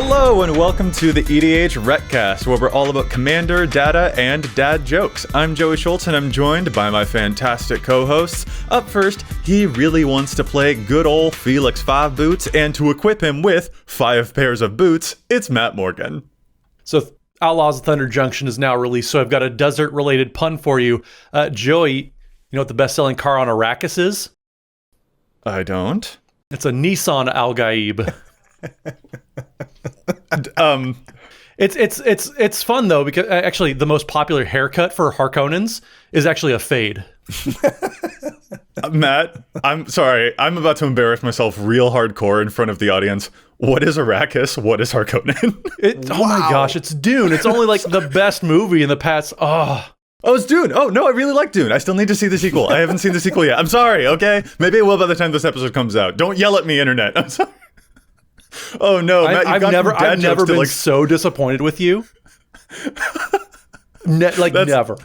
Hello and welcome to the EDHRECast, where we're all about Commander, data, and dad jokes. I'm Joey Schultz and I'm joined by my fantastic co-hosts. Up first, he really wants to play good old Felix 5 Boots, and to equip him with 5 pairs of boots, it's Matt Morgan. So Outlaws Thunder Junction is now released, so I've got a desert-related pun for you. Joey, you know what the best-selling car on Arrakis is? I don't. It's a Nissan Al-Gaib. It's fun though, because actually the most popular haircut for Harkonnens is actually a fade. Matt, I'm sorry. I'm about to embarrass myself real hardcore in front of the audience. What is Arrakis? What is Harkonnen? Oh my gosh, it's Dune. It's only like the best movie in the past. Oh, it's Dune. Oh, no, I really like Dune. I still need to see the sequel. I haven't seen the sequel yet. I'm sorry, okay? Maybe I will by the time this episode comes out. Don't yell at me, internet. I'm sorry. Oh no, Matt, I've never been so disappointed with you. Never.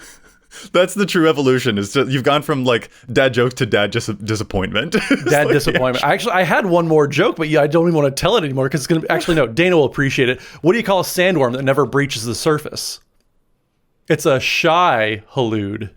That's the true evolution. Is you've gone from like dad jokes to dad disappointment. Dad disappointment. I had one more joke, but I don't even want to tell it anymore because it's gonna actually no. Dana will appreciate it. What do you call a sandworm that never breaches the surface? It's a shy halud.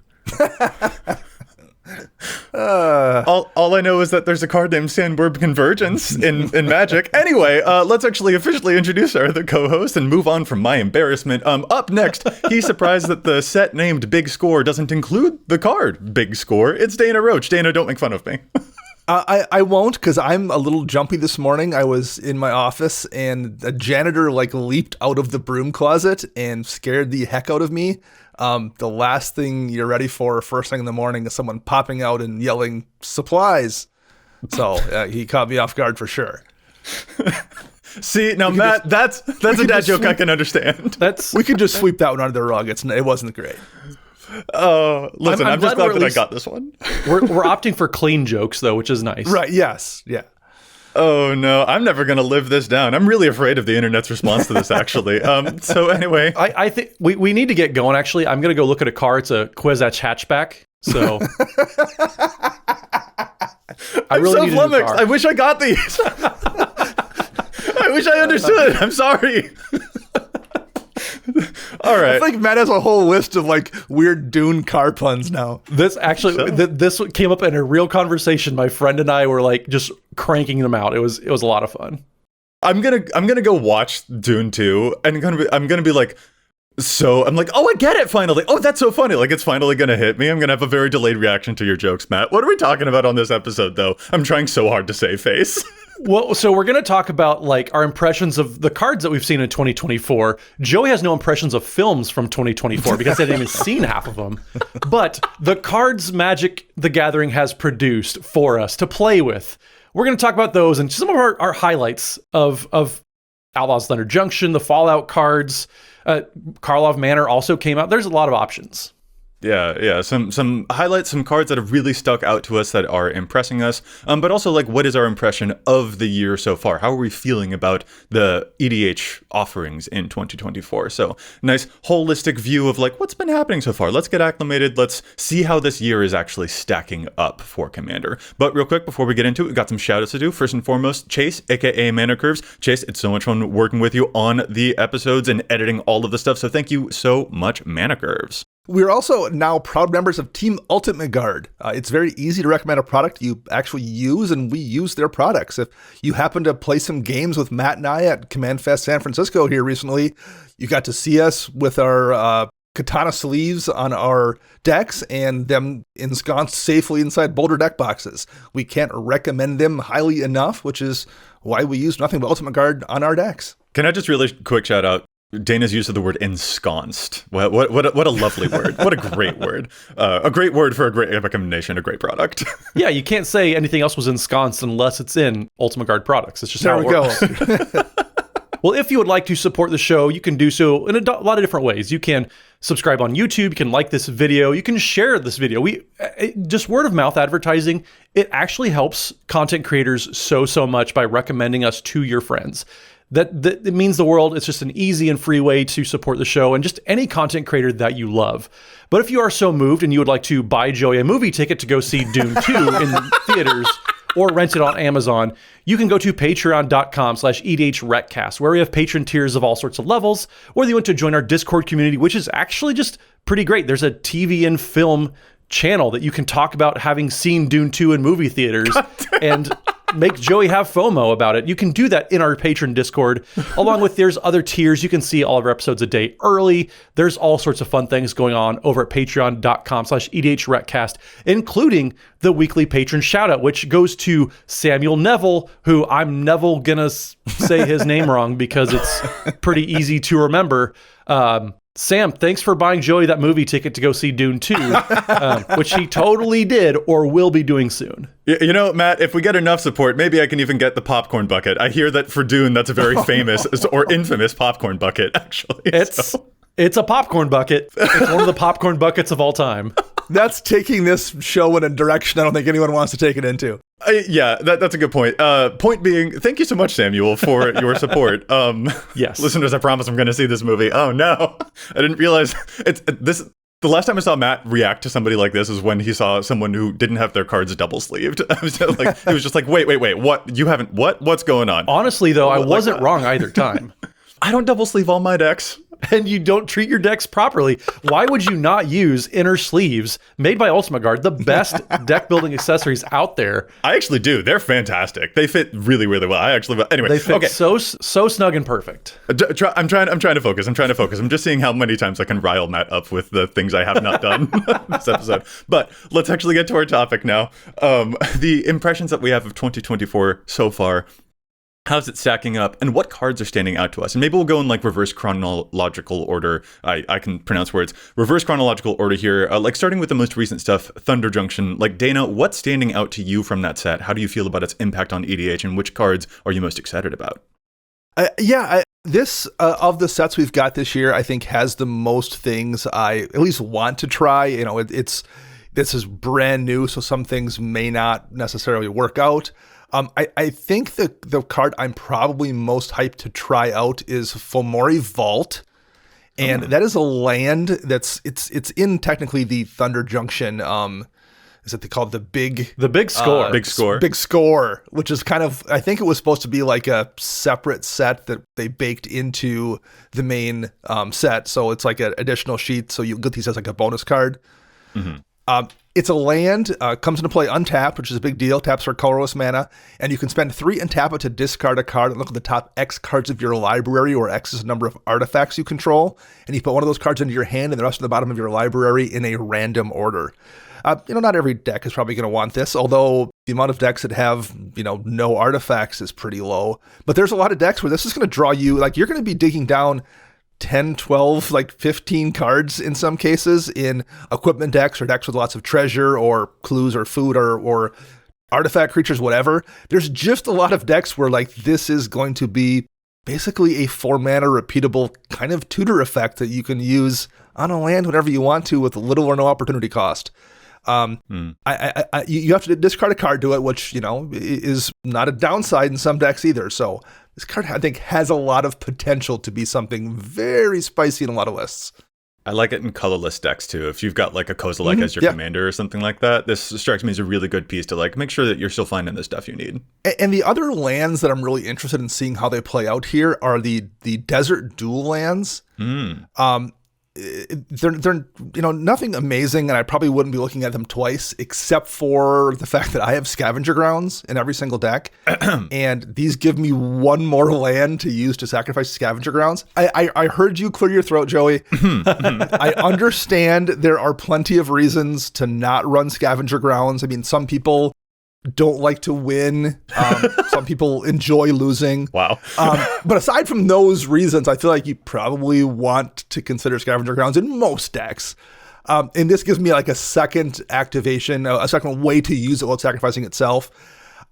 All I know is that there's a card named Sandworm Convergence in Magic. Anyway, let's actually officially introduce our other co-host and move on from my embarrassment. Up next, he's surprised that the set named Big Score doesn't include the card Big Score. It's Dana Roach. Dana, don't make fun of me. I won't, because I'm a little jumpy this morning. I was in my office and a janitor leaped out of the broom closet and scared the heck out of me. The last thing you're ready for first thing in the morning is someone popping out and yelling supplies. So he caught me off guard for sure. See, now Matt, that's a dad joke I can understand. We could just sweep that one under the rug. It wasn't great. Oh, listen, I'm just glad that I got this one. We're opting for clean jokes though, which is nice. Right, yes, yeah. Oh no, I'm never going to live this down. I'm really afraid of the internet's response to this, actually. So anyway. I think we need to get going, actually. I'm going to go look at a car. It's a Kwisatz hatchback. So I'm really so flummoxed. I wish I got these. I wish I understood. I'm sorry. All right. I think Matt has a whole list of weird Dune car puns now. This actually, this came up in a real conversation. My friend and I were just cranking them out. It was a lot of fun. I'm gonna go watch Dune 2, and I'm gonna be like, so I'm like, oh, I get it finally. Oh, that's so funny. It's finally gonna hit me. I'm gonna have a very delayed reaction to your jokes, Matt. What are we talking about on this episode, though? I'm trying so hard to save face. Well, so we're going to talk about our impressions of the cards that we've seen in 2024. Joey has no impressions of films from 2024 because I hadn't even seen half of them. But the cards Magic the Gathering has produced for us to play with. We're going to talk about those and some of our highlights of Outlaws Thunder Junction, the Fallout cards. Karlov Manor also came out. There's a lot of options. Yeah. Some highlights, some cards that have really stuck out to us that are impressing us. But also, what is our impression of the year so far? How are we feeling about the EDH offerings in 2024? So, nice holistic view of what's been happening so far. Let's get acclimated. Let's see how this year is actually stacking up for Commander. But real quick, before we get into it, we've got some shout outs to do. First and foremost, Chase, aka Mana Curves. Chase, it's so much fun working with you on the episodes and editing all of the stuff. So thank you so much, Mana Curves. We're also now proud members of Team Ultimate Guard. It's very easy to recommend a product you actually use, and we use their products. If you happen to play some games with Matt and I at Command Fest San Francisco here recently, you got to see us with our katana sleeves on our decks and them ensconced safely inside Boulder deck boxes. We can't recommend them highly enough, which is why we use nothing but Ultimate Guard on our decks. Can I just really quick shout out Dana's use of the word ensconced? What a lovely word. What a great word. A great word for a great recommendation, a great product. Yeah, you can't say anything else was ensconced unless it's in Ultimate Guard products. It's just how it works. There we go. Well, if you would like to support the show, you can do so in a lot of different ways. You can subscribe on YouTube, you can like this video, you can share this video. Just word of mouth advertising, it actually helps content creators so much by recommending us to your friends. That it means the world. It's just an easy and free way to support the show and just any content creator that you love. But if you are so moved and you would like to buy Joey a movie ticket to go see Dune 2 in theaters, or rent it on Amazon, you can go to patreon.com/EDHRECast, where we have patron tiers of all sorts of levels, whether you want to join our Discord community, which is actually just pretty great. There's a TV and film channel that you can talk about having seen Dune 2 in movie theaters and make Joey have FOMO about it. You can do that in our patron Discord, along with there's other tiers. You can see all of our episodes a day early. There's all sorts of fun things going on over at patreon.com/EDHRECast, including the weekly patron shoutout, which goes to Samuel Neville, who I'm Neville gonna say his name wrong because it's pretty easy to remember. Sam, thanks for buying Joey that movie ticket to go see Dune 2, which he totally did or will be doing soon. You know, Matt, if we get enough support, maybe I can even get the popcorn bucket. I hear that for Dune, that's a very famous or infamous popcorn bucket, actually. It's a popcorn bucket. It's one of the popcorn buckets of all time. That's taking this show in a direction I don't think anyone wants to take it into. Yeah, that's a good point. Point being, thank you so much, Samuel, for your support. Yes. Listeners, I promise I'm going to see this movie. Oh, no. I didn't realize the last time I saw Matt react to somebody like this is when he saw someone who didn't have their cards double sleeved. He was just like, wait, what? You haven't, what? What's going on? Honestly, though, I wasn't wrong either time. I don't double sleeve all my decks. And you don't treat your decks properly. Why would you not use inner sleeves made by Ultimate Guard, the best deck building accessories out there? I actually do. They're fantastic. They fit really, really well. Anyway, they fit so snug and perfect. I'm trying to focus. I'm just seeing how many times I can rile Matt up with the things I have not done this episode. But let's actually get to our topic now. The impressions that we have of 2024 so far. How's it stacking up, and what cards are standing out to us? And maybe we'll go in like reverse chronological order. I can pronounce words. Reverse chronological order here, like starting with the most recent stuff, Thunder Junction. Like, Dana, what's standing out to you from that set? How do you feel about its impact on EDH, and which cards are you most excited about? This of the sets we've got this year, I think has the most things I at least want to try. You know, this is brand new, so some things may not necessarily work out. I think the card I'm probably most hyped to try out is Fomori Vault, and that is a land that's it's in technically the Thunder Junction. Is it called the big score? Big score, which is kind of, I think it was supposed to be like a separate set that they baked into the main set, so it's like an additional sheet. So you get these as like a bonus card. Mm-hmm. It's a land, comes into play untapped, which is a big deal. Taps for colorless mana, and you can spend 3 and tap it to discard a card and look at the top X cards of your library, or X is the number of artifacts you control, and you put one of those cards into your hand and the rest of the bottom of your library in a random order. Not every deck is probably going to want this, although the amount of decks that have, no artifacts is pretty low. But there's a lot of decks where this is going to draw you, like, you're going to be digging down 10, 12, like 15 cards in some cases in equipment decks or decks with lots of treasure or clues or food or artifact creatures, whatever. There's just a lot of decks where like this is going to be basically a 4-mana repeatable kind of tutor effect that you can use on a land whenever you want to with little or no opportunity cost. You have to discard a card to it, which, is not a downside in some decks either. So this card, I think, has a lot of potential to be something very spicy in a lot of lists. I like it in colorless decks too. If you've got like a Kozilek as your commander or something like that, this strikes me as a really good piece to like make sure that you're still finding the stuff you need. And the other lands that I'm really interested in seeing how they play out here are the desert dual lands. They're nothing amazing, and I probably wouldn't be looking at them twice, except for the fact that I have Scavenger Grounds in every single deck, and these give me one more land to use to sacrifice Scavenger Grounds. I heard you clear your throat, Joey. I understand there are plenty of reasons to not run Scavenger Grounds. I mean, some people don't like to win. Some people enjoy losing. Wow. But aside from those reasons, I feel like you probably want to consider Scavenger Grounds in most decks. And this gives me like a second activation, a second way to use it while sacrificing itself.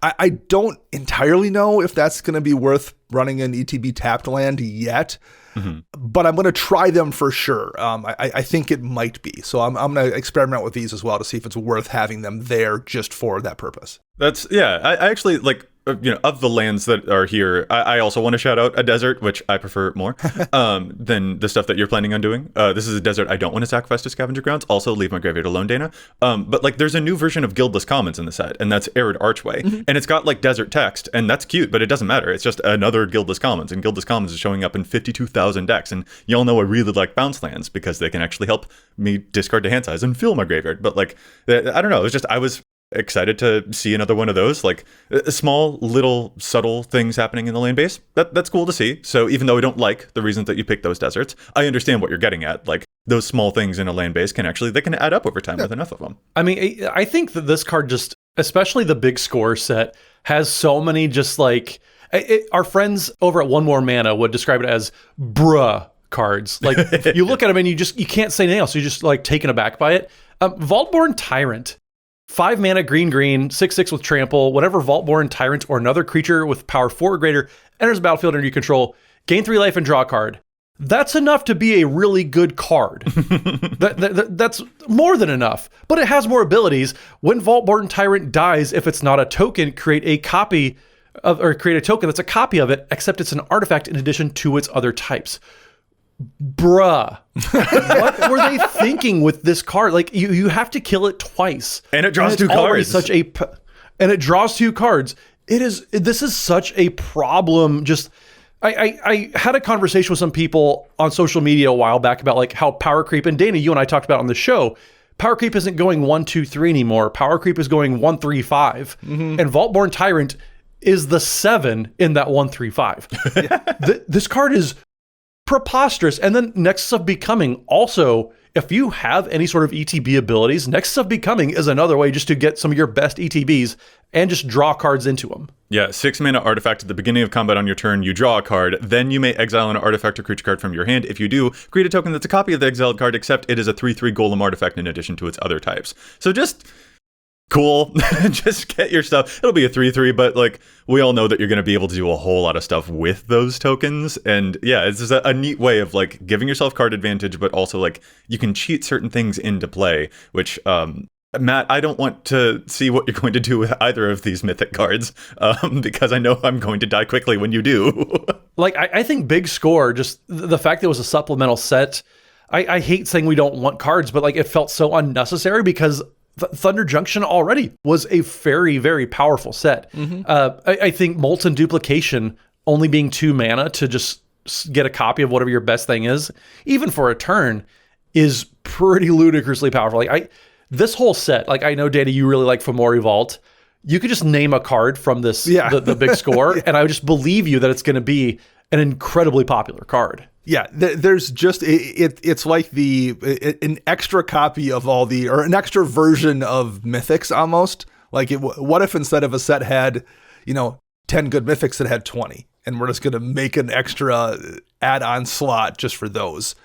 I don't entirely know if that's going to be worth running an ETB tapped land yet. Mm-hmm. But I'm going to try them for sure. I think it might be. So I'm going to experiment with these as well to see if it's worth having them there just for that purpose. I actually like of the lands that are here, I also want to shout out a desert, which I prefer more than the stuff that you're planning on doing. This is a desert I don't want to sacrifice to scavenger grounds. Also, leave my graveyard alone, Dana. But like, there's a new version of Guildless Commons in the set, and that's Arid Archway, and it's got like desert text, and that's cute, but it doesn't matter. It's just another Guildless Commons, and Guildless Commons is showing up in 52,000 decks, and y'all know I really like bounce lands because they can actually help me discard to hand size and fill my graveyard. But like, I don't know. It was just, I was excited to see another one of those, like small little subtle things happening in the lane base. That's cool to see. So even though I don't like the reasons that you picked those deserts, I understand what you're getting at. Like, those small things in a lane base they can add up over time with enough of them. I mean, I think that this card just, especially the big score set, has so many just like, our friends over at One More Mana would describe it as bruh cards. Like, you look at them and you can't say anything else. You're just like taken aback by it. Vaultborn Tyrant. 5 mana, green, 6/6 with trample. Whenever Vaultborn Tyrant or another creature with power 4 or greater enters the battlefield under your control, gain 3 life and draw a card. That's enough to be a really good card. That's more than enough. But it has more abilities. When Vaultborn Tyrant dies, if it's not a token, create a token that's a copy of it, except it's an artifact in addition to its other types. Bruh. What were they thinking with this card? Like, you have to kill it twice. And it draws 2 cards. And it draws 2 cards. This is such a problem. Just, I had a conversation with some people on social media a while back about like how power creep, and Dana, you and I talked about on the show, power creep isn't going 1, 2, 3 anymore. Power creep is going 1, 3, 5. And Vaultborn Tyrant is the 7 in that 1, 3, 5. This card is preposterous. And then Nexus of Becoming, also, if you have any sort of ETB abilities, Nexus of Becoming is another way just to get some of your best ETBs and just draw cards into them. Yeah, 6 mana artifact at the beginning of combat on your turn, you draw a card, then you may exile an artifact or creature card from your hand. If you do, create a token that's a copy of the exiled card, except it is a 3/3 golem artifact in addition to its other types. So just cool. Just get your stuff. It'll be a 3/3, but like, we all know that you're going to be able to do a whole lot of stuff with those tokens. And yeah, it's just a neat way of like giving yourself card advantage, but also like you can cheat certain things into play, which Matt, I don't want to see what you're going to do with either of these mythic cards, because I know I'm going to die quickly when you do. Like, I think big score, just the fact that it was a supplemental set, I hate saying we don't want cards, but like, it felt so unnecessary because Thunder Junction already was a very, very powerful set. I think Molten Duplication only being 2 mana to just get a copy of whatever your best thing is, even for a turn, is pretty ludicrously powerful. Like, this whole set, like, I know, Dana, you really like Fomori Vault. You could just name a card from this, the big score, and I would just believe you that it's going to be an incredibly popular card. Yeah, there's just, it's like an extra copy of all or an extra version of Mythics almost. Like, what if instead of a set had, 10 good Mythics, that had 20, and we're just going to make an extra add-on slot just for those.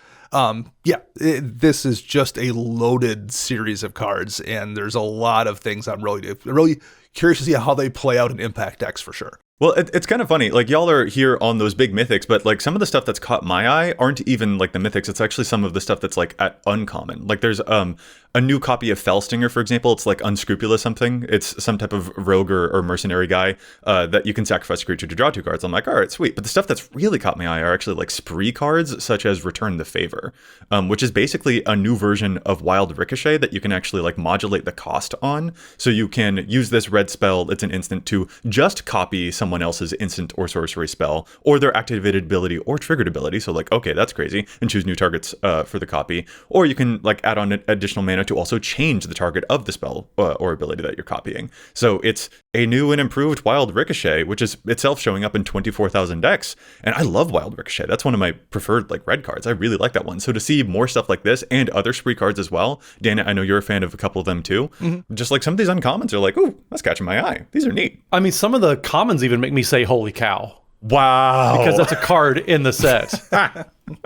This is just a loaded series of cards, and there's a lot of things I'm really curious to see how they play out in Impact decks for sure. Well, it's kind of funny. Like, y'all are here on those big mythics, but like some of the stuff that's caught my eye aren't even like the mythics. It's actually some of the stuff that's like at uncommon. Like, there's a new copy of Fellstinger, for example. It's like Unscrupulous something. It's some type of rogue or mercenary guy that you can sacrifice a creature to draw 2 cards. I'm like, all right, sweet. But the stuff that's really caught my eye are actually like spree cards, such as Return the Favor, which is basically a new version of Wild Ricochet that you can actually like modulate the cost on. So you can use this red spell, it's an instant, to just copy someone else's instant or sorcery spell, or their activated ability or triggered ability. So like, okay, that's crazy, and choose new targets for the copy. Or you can like add on additional mana to also change the target of the spell or ability that you're copying. So it's a new and improved Wild Ricochet, which is itself showing up in 24,000 decks. And I love Wild Ricochet. That's one of my preferred like red cards. I really like that one. So to see more stuff like this and other spree cards as well, Dana, I know you're a fan of a couple of them too. Just like some of these uncommons are like, ooh, that's catching my eye. These are neat. I mean, some of the commons even make me say, holy cow. Wow. Because that's a card in the set.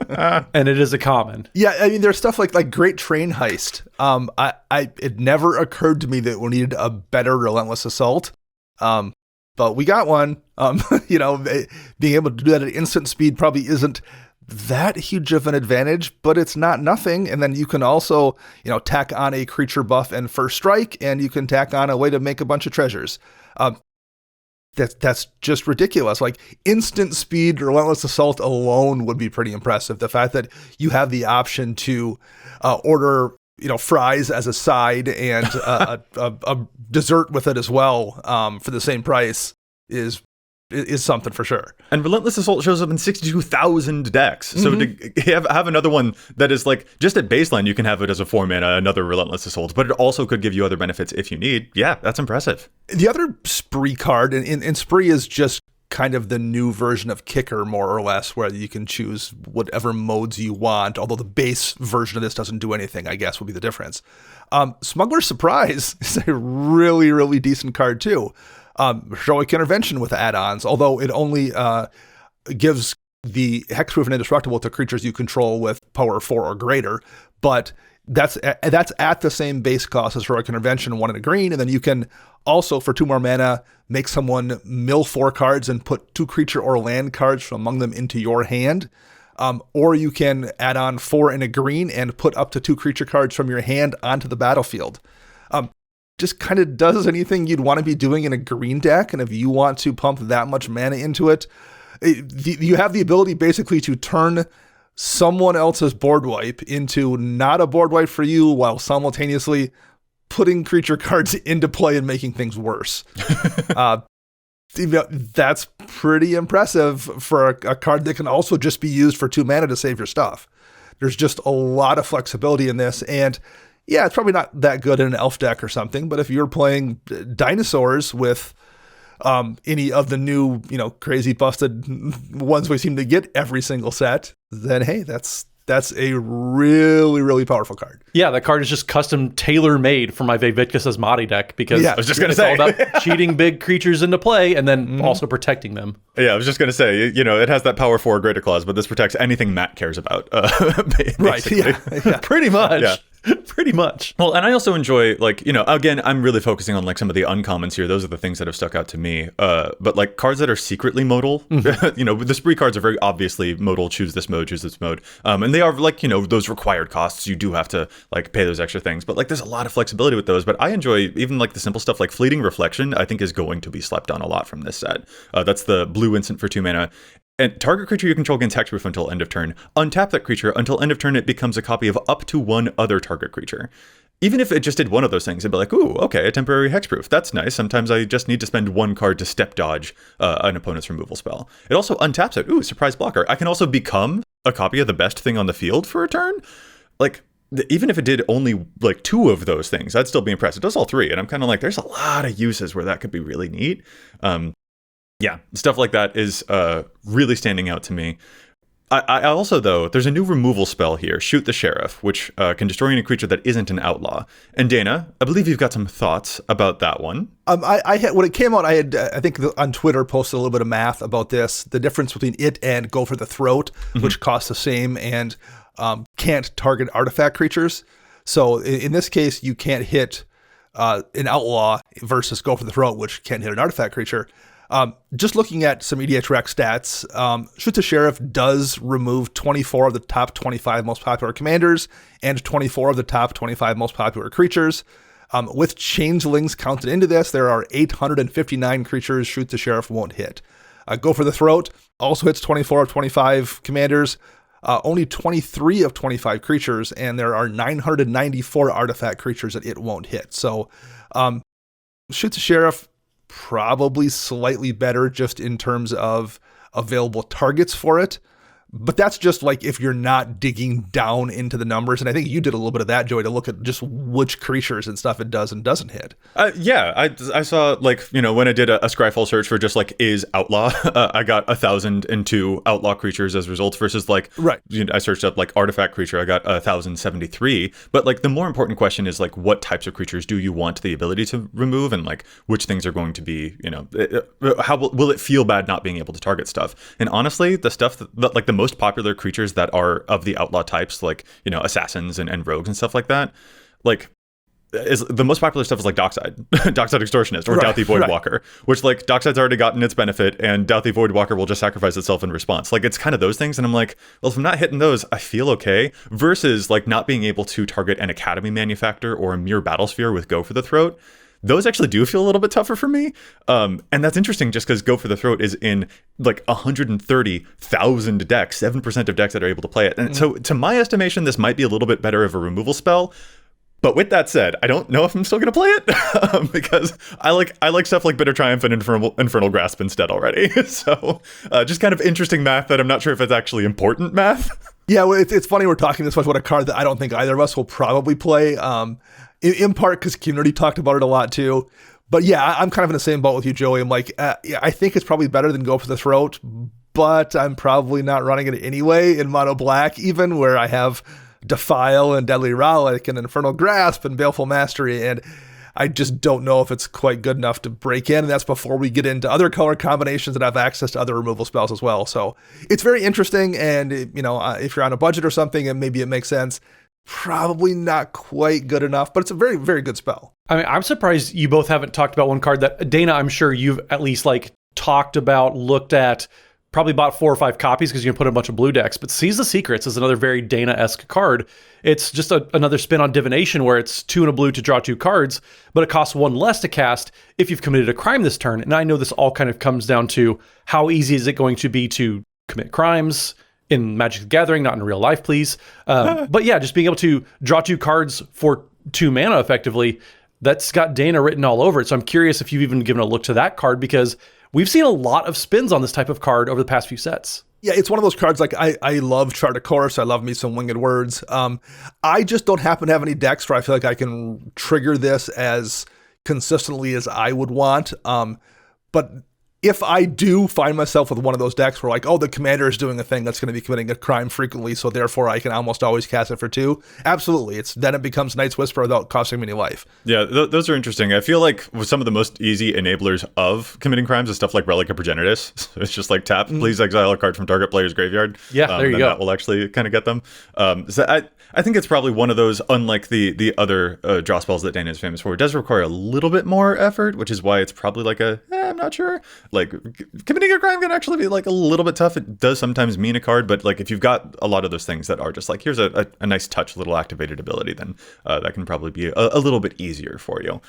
And it is a common. Yeah, I mean, there's stuff like Great Train Heist. It never occurred to me that we needed a better Relentless Assault. But we got one. Being able to do that at instant speed probably isn't that huge of an advantage, but it's not nothing. And then you can also, tack on a creature buff and first strike, and you can tack on a way to make a bunch of treasures. that's just ridiculous. Like instant speed, relentless assault alone would be pretty impressive. The fact that you have the option to order, fries as a side and a dessert with it as well for the same price is something for sure. And Relentless Assault shows up in 62,000 decks. So to have another one that is like, just at baseline, you can have it as a 4-mana, another Relentless Assault, but it also could give you other benefits if you need. Yeah, that's impressive. The other Spree card, and Spree is just kind of the new version of Kicker, more or less, where you can choose whatever modes you want, although the base version of this doesn't do anything, I guess, would be the difference. Smuggler's Surprise is a really, really decent card, too. Heroic Intervention with add-ons, although it only gives the hexproof and indestructible to creatures you control with power 4 or greater, but that's at the same base cost as Heroic Intervention, 1 and a green, and then you can also, for 2 more mana, make someone mill 4 cards and put 2 creature or land cards from among them into your hand, or you can add on 4 and a green and put up to 2 creature cards from your hand onto the battlefield. Just kind of does anything you'd want to be doing in a green deck, and if you want to pump that much mana into it, you have the ability basically to turn someone else's board wipe into not a board wipe for you, while simultaneously putting creature cards into play and making things worse. That's pretty impressive for a card that can also just be used for 2 mana to save your stuff. There's just a lot of flexibility in this, and yeah, it's probably not that good in an elf deck or something, but if you're playing dinosaurs with any of the new, crazy busted ones we seem to get every single set, then hey, that's a really, really powerful card. Yeah, that card is just custom tailor-made for my Vivitkus Asmati deck, because I was just going to say, all about cheating big creatures into play and then also protecting them. Yeah, I was just going to say, it has that power 4 greater clause, but this protects anything Matt cares about. Right, yeah. Pretty much. Yeah. Pretty much. Well, and I also enjoy, again, I'm really focusing on some of the uncommons here. Those are the things that have stuck out to me. But cards that are secretly modal, the Spree cards are very obviously modal, choose this mode. And they are those required costs. You do have to pay those extra things. But there's a lot of flexibility with those. But I enjoy even the simple stuff like Fleeting Reflection, I think is going to be slept on a lot from this set. That's the blue instant for 2 mana. And target creature you control gains hexproof until end of turn. Untap that creature. Until end of turn, it becomes a copy of up to 1 other target creature. Even if it just did one of those things, it'd be like, ooh, okay, a temporary hexproof. That's nice. Sometimes I just need to spend 1 card to step dodge an opponent's removal spell. It also untaps it. Ooh, surprise blocker. I can also become a copy of the best thing on the field for a turn. Even if it did only 2 of those things, I'd still be impressed. It does all 3. And I'm kind of there's a lot of uses where that could be really neat. Yeah, stuff like that is really standing out to me. I also, though, there's a new removal spell here, Shoot the Sheriff, which can destroy any creature that isn't an outlaw. And Dana, I believe you've got some thoughts about that one. I had, when it came out, I had, I think on Twitter, posted a little bit of math about this, the difference between it and Go for the Throat, which costs the same and can't target artifact creatures. So in this case, you can't hit an outlaw versus Go for the Throat, which can't hit an artifact creature. Just looking at some EDHREC stats, Shoot the Sheriff does remove 24 of the top 25 most popular commanders and 24 of the top 25 most popular creatures. With changelings counted into this, there are 859 creatures Shoot the Sheriff won't hit. Go for the Throat also hits 24 of 25 commanders, only 23 of 25 creatures, and there are 994 artifact creatures that it won't hit. So Shoot the Sheriff, probably slightly better just in terms of available targets for it. But that's just if you're not digging down into the numbers. And I think you did a little bit of that, Joey, to look at just which creatures and stuff it does and doesn't hit. Yeah, I saw when I did a Scryfall search for just is outlaw, I got 1,002 outlaw creatures as results versus right. I searched up artifact creature, I got 1,073. But the more important question is what types of creatures do you want the ability to remove, and which things are going to be, how will it feel bad not being able to target stuff? And honestly, the stuff that the most popular creatures that are of the outlaw types, assassins and rogues and stuff like that, is the most popular stuff is Dockside, Dockside Extortionist, or Douthie Voidwalker, which Dockside's already gotten its benefit, and Douthie Voidwalker will just sacrifice itself in response. It's kind of those things, and I'm well, if I'm not hitting those, I feel okay. Versus not being able to target an Academy Manufactor or a Mere Battlesphere with Go for the Throat. those actually do feel a little bit tougher for me. And that's interesting just because Go for the Throat is in like 130,000 decks, 7% of decks that are able to play it. And so to my estimation, this might be a little bit better of a removal spell. But with that said, I don't know if I'm still going to play it because I like stuff like Bitter Triumph and Infernal Grasp instead already. So just kind of interesting math that I'm not sure if it's actually important math. Yeah, well, it's funny we're talking this much about a card that I don't think either of us will probably play, in part because community talked about it a lot too. But yeah, I'm kind of in the same boat with you, Joey. I'm like, yeah, I think it's probably better than Go for the Throat, but I'm probably not running it anyway in mono black, even where I have Defile and Deadly Relic and Infernal Grasp and Baleful Mastery, and I just don't know if it's quite good enough to break in, and that's before we get into other color combinations that have access to other removal spells as well. So it's very interesting, and if you're on a budget or something and maybe it makes sense, probably not quite good enough, but it's a very, very good spell. I mean, I'm surprised you both haven't talked about one card that, Dana, I'm sure you've at least talked about, looked at, probably bought 4 or 5 copies because you can put in a bunch of blue decks. But Seize the Secrets is another very Dana-esque card. It's just another spin on Divination where it's 2 and a blue to draw 2 cards, but it costs 1 less to cast if you've committed a crime this turn. And I know this all kind of comes down to how easy is it going to be to commit crimes in Magic the Gathering, not in real life, please. But yeah, just being able to draw 2 cards for 2 mana effectively, that's got Dana written all over it. So I'm curious if you've even given a look to that card because we've seen a lot of spins on this type of card over the past few sets. Yeah, it's one of those cards, I love Chart of Course, I love me some Winged Words. I just don't happen to have any decks where I feel like I can trigger this as consistently as I would want. But if I do find myself with one of those decks where the commander is doing a thing that's going to be committing a crime frequently, so therefore I can almost always cast it for 2, absolutely. Then it becomes Night's Whisper without costing me any life. Yeah, those are interesting. I feel like with some of the most easy enablers of committing crimes is stuff like Relic of Progenitus. So it's just tap, please exile a card from target player's graveyard. Yeah, there you go. That will actually kind of get them. So I think it's probably one of those, unlike the other draw spells that Dana is famous for, it does require a little bit more effort, which is why it's probably I'm not sure. Committing a crime can actually be a little bit tough. It does sometimes mean a card, but if you've got a lot of those things that are just here's a nice touch, little activated ability, then that can probably be a little bit easier for you.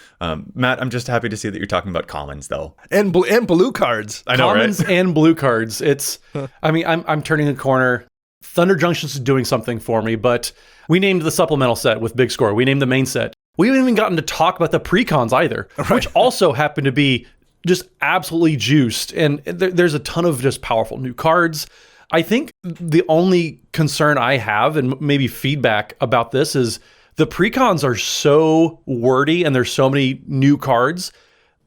Matt, I'm just happy to see that you're talking about commons though. And blue cards. I know, commons, right? And blue cards. It's, I'm turning a corner. Thunder Junction's doing something for me, but we named the supplemental set with Big Score. We named the main set. We haven't even gotten to talk about the precons either, right, which also happen to be just absolutely juiced. And there's a ton of just powerful new cards. I think the only concern I have and maybe feedback about this is the precons are so wordy and there's so many new cards.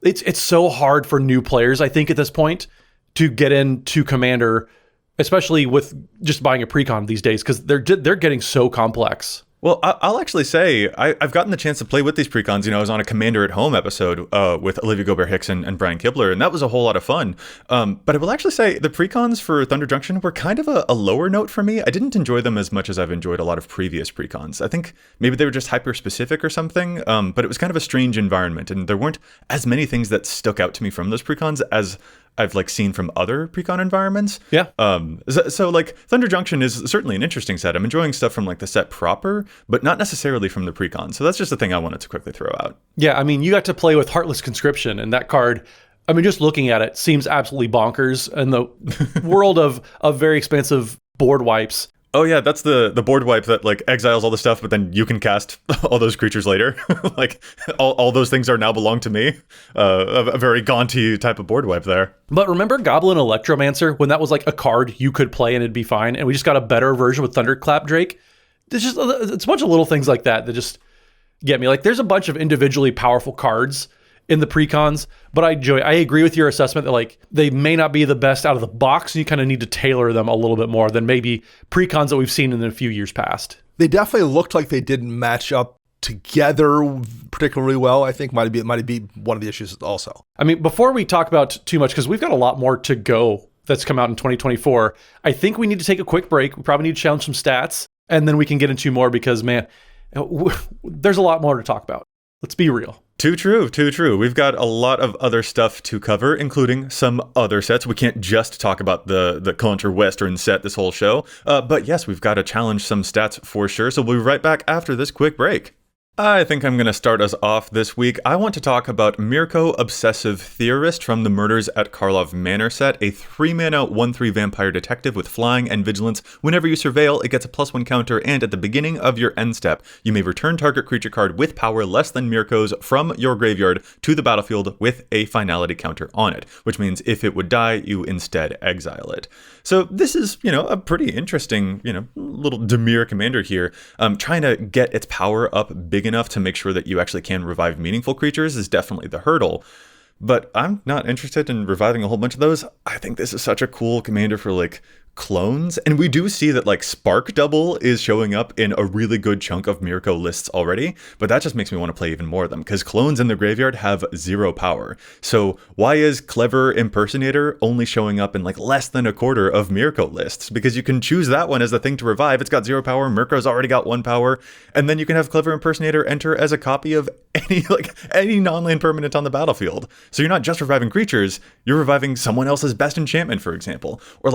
It's so hard for new players, I think, at this point to get into Commander, especially with just buying a precon these days, because they're getting so complex. Well, I'll actually say I've gotten the chance to play with these precons. I was on a Commander at Home episode with Olivia Gobert-Hicks and Brian Kibler, and that was a whole lot of fun. But I will actually say the precons for Thunder Junction were kind of a lower note for me. I didn't enjoy them as much as I've enjoyed a lot of previous precons. I think maybe they were just hyper-specific or something, but it was kind of a strange environment, and there weren't as many things that stuck out to me from those precons as I've seen from other precon environments. Yeah. So Thunder Junction is certainly an interesting set. I'm enjoying stuff from the set proper, but not necessarily from the precon. So that's just a thing I wanted to quickly throw out. Yeah, you got to play with Heartless Conscription, and that card, just looking at it, seems absolutely bonkers in the world of very expensive board wipes. Oh yeah, that's the board wipe that exiles all the stuff, but then you can cast all those creatures later. all those things are now belong to me. A very Gaunty type of board wipe there. But remember Goblin Electromancer, when that was a card you could play and it'd be fine, and we just got a better version with Thunderclap Drake? It's a bunch of little things like that just get me. There's a bunch of individually powerful cards in the precons, but I agree with your assessment that they may not be the best out of the box, and you kind of need to tailor them a little bit more than maybe precons that we've seen in a few years past. They definitely looked like they didn't match up together particularly well. I think might be one of the issues also. Before we talk about too much, because we've got a lot more to go that's come out in 2024, I think we need to take a quick break. We probably need to challenge some stats, and then we can get into more because, man, there's a lot more to talk about. Let's be real. Too true. We've got a lot of other stuff to cover, including some other sets. We can't just talk about the Cullentor Western set this whole show. But yes, we've got to challenge some stats for sure. So we'll be right back after this quick break. I think I'm going to start us off this week. I want to talk about Mirko, Obsessive Theorist from the Murders at Karlov Manor set, a 3-mana 1/3 vampire detective with flying and vigilance. Whenever you surveil, it gets a +1 counter, and at the beginning of your end step, you may return target creature card with power less than Mirko's from your graveyard to the battlefield with a finality counter on it, which means if it would die, you instead exile it. So this is, a pretty interesting, little Dimir commander here. Trying to get its power up big enough to make sure that you actually can revive meaningful creatures is definitely the hurdle. But I'm not interested in reviving a whole bunch of those. I think this is such a cool commander for clones, and we do see that Spark Double is showing up in a really good chunk of Mirko lists already, but that just makes me want to play even more of them, because clones in the graveyard have 0 power. So why is Clever Impersonator only showing up in less than a quarter of Mirko lists? Because you can choose that one as the thing to revive. It's got 0 power, Mirko's already got 1 power, and then you can have Clever Impersonator enter as a copy of any non-land permanent on the battlefield. So you're not just reviving creatures, you're reviving someone else's best enchantment, for example. Or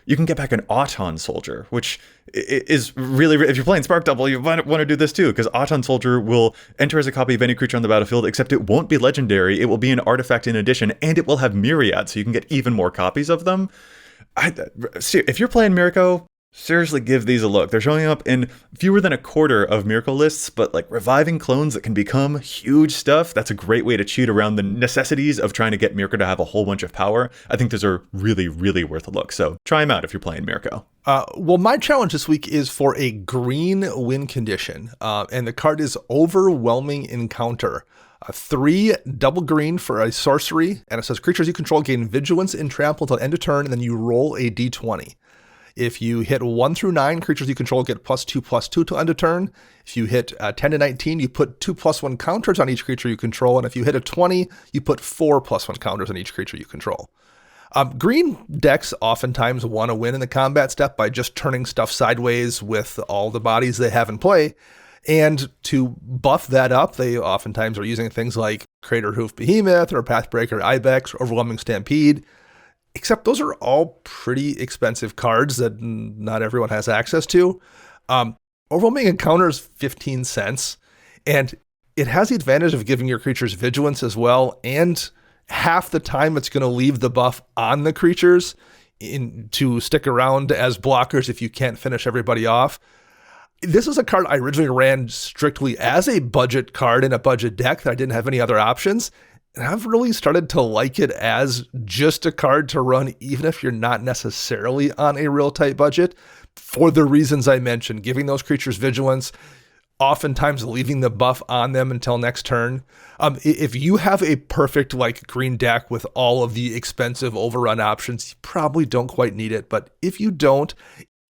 you can get back an Auton Soldier, which is really, if you're playing Spark Double, you want to do this too, because Auton Soldier will enter as a copy of any creature on the battlefield, except it won't be legendary, it will be an artifact in addition, and it will have Myriad, so you can get even more copies of them. If you're playing Mirko, seriously give these a look. They're showing up in fewer than a quarter of Mirko lists, but reviving clones that can become huge stuff, that's a great way to cheat around the necessities of trying to get Mirko to have a whole bunch of power. I think those are really, really worth a look. So try them out if you're playing Mirko. Well, my challenge this week is for a green win condition, and the card is Overwhelming Encounter. 3 double green for a sorcery, and it says creatures you control gain vigilance and trample until end of turn, and then you roll a d20. If you hit 1 through 9, creatures you control get +2/+2 till end of turn. If you hit 10 to 19, you put 2/+1 counters on each creature you control. And if you hit a 20, you put 4/+1 counters on each creature you control. Green decks oftentimes want to win in the combat step by just turning stuff sideways with all the bodies they have in play. And to buff that up, they oftentimes are using things like Crater Hoof Behemoth or Pathbreaker Ibex or Overwhelming Stampede. Except those are all pretty expensive cards that not everyone has access to. Overwhelming Encounter is 15 cents, and it has the advantage of giving your creatures vigilance as well, and half the time it's going to leave the buff on the creatures to stick around as blockers if you can't finish everybody off. This is a card I originally ran strictly as a budget card in a budget deck that I didn't have any other options. And I've really started to like it as just a card to run, even if you're not necessarily on a real tight budget, for the reasons I mentioned, giving those creatures vigilance, oftentimes leaving the buff on them until next turn. If you have a perfect green deck with all of the expensive overrun options, you probably don't quite need it. But if you don't,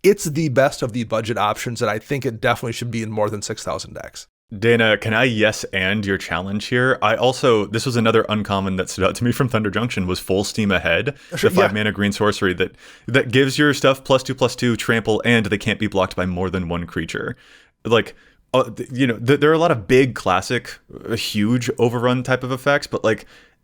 it's the best of the budget options, and I think it definitely should be in more than 6,000 decks. Dana, can I yes and your challenge here? This was another uncommon that stood out to me from Thunder Junction, was Full Steam Ahead, sure, the 5-mana green sorcery that gives your stuff +2/+2 trample, and they can't be blocked by more than one creature. There are a lot of big, classic, huge overrun type of effects, but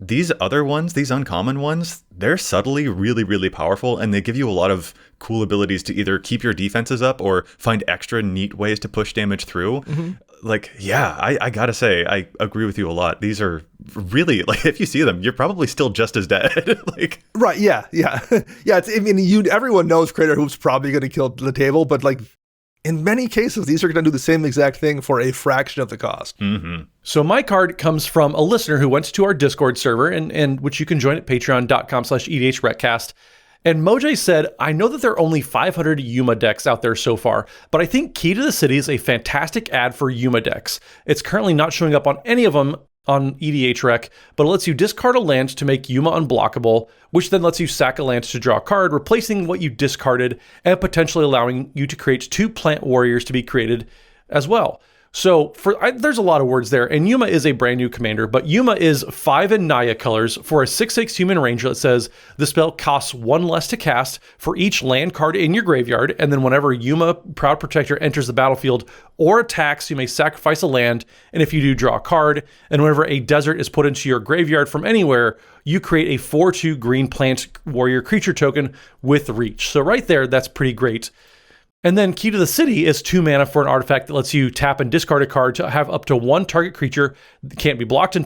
these other ones, these uncommon ones, they're subtly really, really powerful, and they give you a lot of cool abilities to either keep your defenses up or find extra neat ways to push damage through. Mm-hmm. I gotta say, I agree with you a lot. These are really, if you see them, you're probably still just as dead. Right, yeah. Yeah, everyone knows Crater Hoof's probably going to kill the table, but in many cases, these are going to do the same exact thing for a fraction of the cost. Mm-hmm. So my card comes from a listener who went to our Discord server, and which you can join at patreon.com/EDHRECast. And Moj said, I know that there are only 500 Yuma decks out there so far, but I think Key to the City is a fantastic ad for Yuma decks. It's currently not showing up on any of them on EDHREC, but it lets you discard a land to make Yuma unblockable, which then lets you sack a land to draw a card, replacing what you discarded and potentially allowing you to create 2 plant warriors to be created as well. So there's a lot of words there, and Yuma is a brand new commander, but Yuma is 5 in Naya colors for a 6/6 human ranger that says the spell costs 1 less to cast for each land card in your graveyard, and then whenever Yuma Proud Protector enters the battlefield or attacks, you may sacrifice a land, and if you do, draw a card, and whenever a desert is put into your graveyard from anywhere, you create a 4/2 green plant warrior creature token with reach. So right there, that's pretty great. And then Key to the City is 2 mana for an artifact that lets you tap and discard a card to have up to 1 target creature that can't be blocked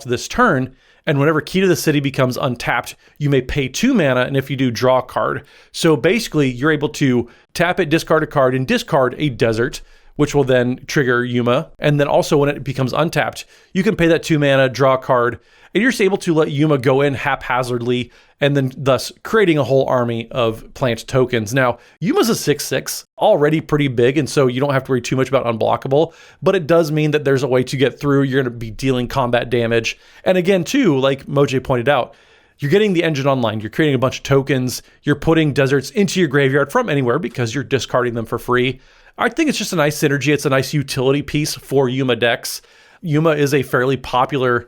this turn. And whenever Key to the City becomes untapped, you may pay 2 mana, and if you do, draw a card. So basically, you're able to tap it, discard a card, and discard a desert, which will then trigger Yuma. And then also when it becomes untapped, you can pay that 2 mana, draw a card, and you're just able to let Yuma go in haphazardly, and then thus creating a whole army of plant tokens. Now, Yuma's a 6/6, already pretty big, and so you don't have to worry too much about unblockable, but it does mean that there's a way to get through. You're going to be dealing combat damage. And again, too, like Moj pointed out, you're getting the engine online. You're creating a bunch of tokens. You're putting deserts into your graveyard from anywhere because you're discarding them for free. I think it's just a nice synergy. It's a nice utility piece for Yuma decks. Yuma is a fairly popular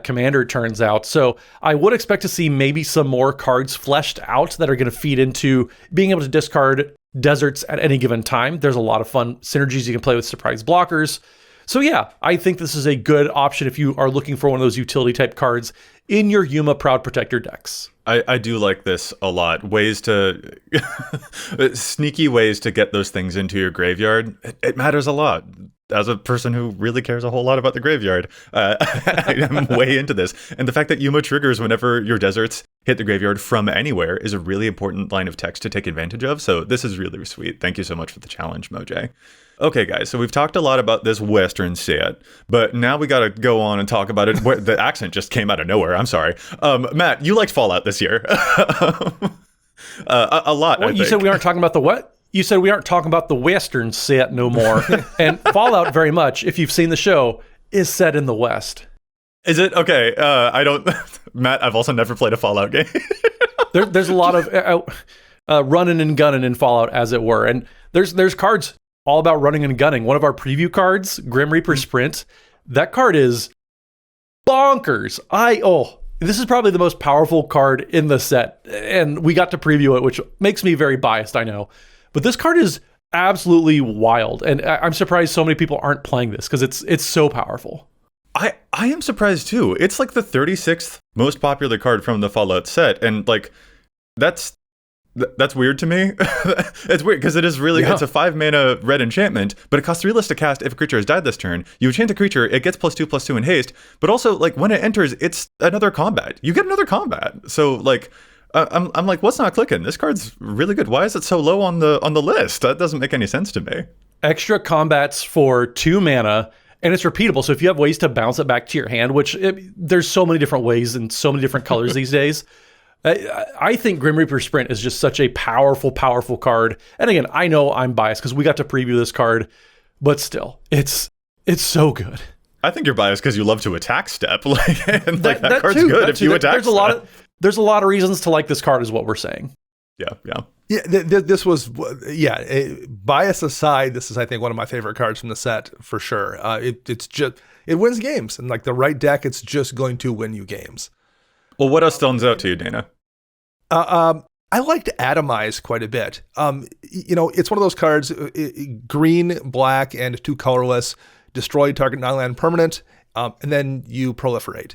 commander, it turns out. So I would expect to see maybe some more cards fleshed out that are going to feed into being able to discard deserts at any given time. There's a lot of fun synergies you can play with surprise blockers. So yeah, I think this is a good option if you are looking for one of those utility type cards in your Yuma Proud Protector decks. I do like this a lot. Ways to sneaky ways to get those things into your graveyard. It matters a lot. As a person who really cares a whole lot about the graveyard, I'm way into this. And the fact that Yuma triggers whenever your deserts hit the graveyard from anywhere is a really important line of text to take advantage of. So this is really sweet. Thank you so much for the challenge, Moj. Okay, guys, so we've talked a lot about this Western set, but now we got to go on and talk about it. The accent just came out of nowhere. I'm sorry. Matt, you liked Fallout this year. A lot, well, you said we aren't talking about the what? You said we aren't talking about the Western set no more. And Fallout, very much, if you've seen the show, is set in the West. Is it? Okay, I don't... Matt, I've also never played a Fallout game. There's a lot of running and gunning in Fallout, as it were. And there's cards all about running and gunning. One of our preview cards, Grim Reaper Sprint, that card is bonkers. This is probably the most powerful card in the set, and we got to preview it, which makes me very biased, I know. But this card is absolutely wild, and I'm surprised so many people aren't playing this because it's so powerful. I am surprised too. It's like the 36th most popular card from the Fallout set, and like that's weird to me. It's weird because it is really, it's a 5 mana red enchantment, but it costs 3 less to cast if a creature has died this turn. You enchant a creature, it gets +2/+2 in haste, but also like when it enters, it's another combat. You get another combat. So like, I'm like, what's not clicking? This card's really good. Why is it so low on the list? That doesn't make any sense to me. Extra combats for 2 mana, and it's repeatable. So if you have ways to bounce it back to your hand, there's so many different ways and so many different colors these days. I think Grim Reaper Sprint is just such a powerful, powerful card. And again, I know I'm biased because we got to preview this card, but still, it's so good. I think you're biased because you love to attack step. That card's too, good if you attack step. There's a lot of reasons to like this card, is what we're saying. Yeah. This was, bias aside, this is, I think, one of my favorite cards from the set for sure. It wins games, and like the right deck, it's just going to win you games. Well, what else stands out to you, Dana? I like to atomize quite a bit. It's one of those cards, green, black, and 2 colorless, destroy target non-land permanent, and then you proliferate.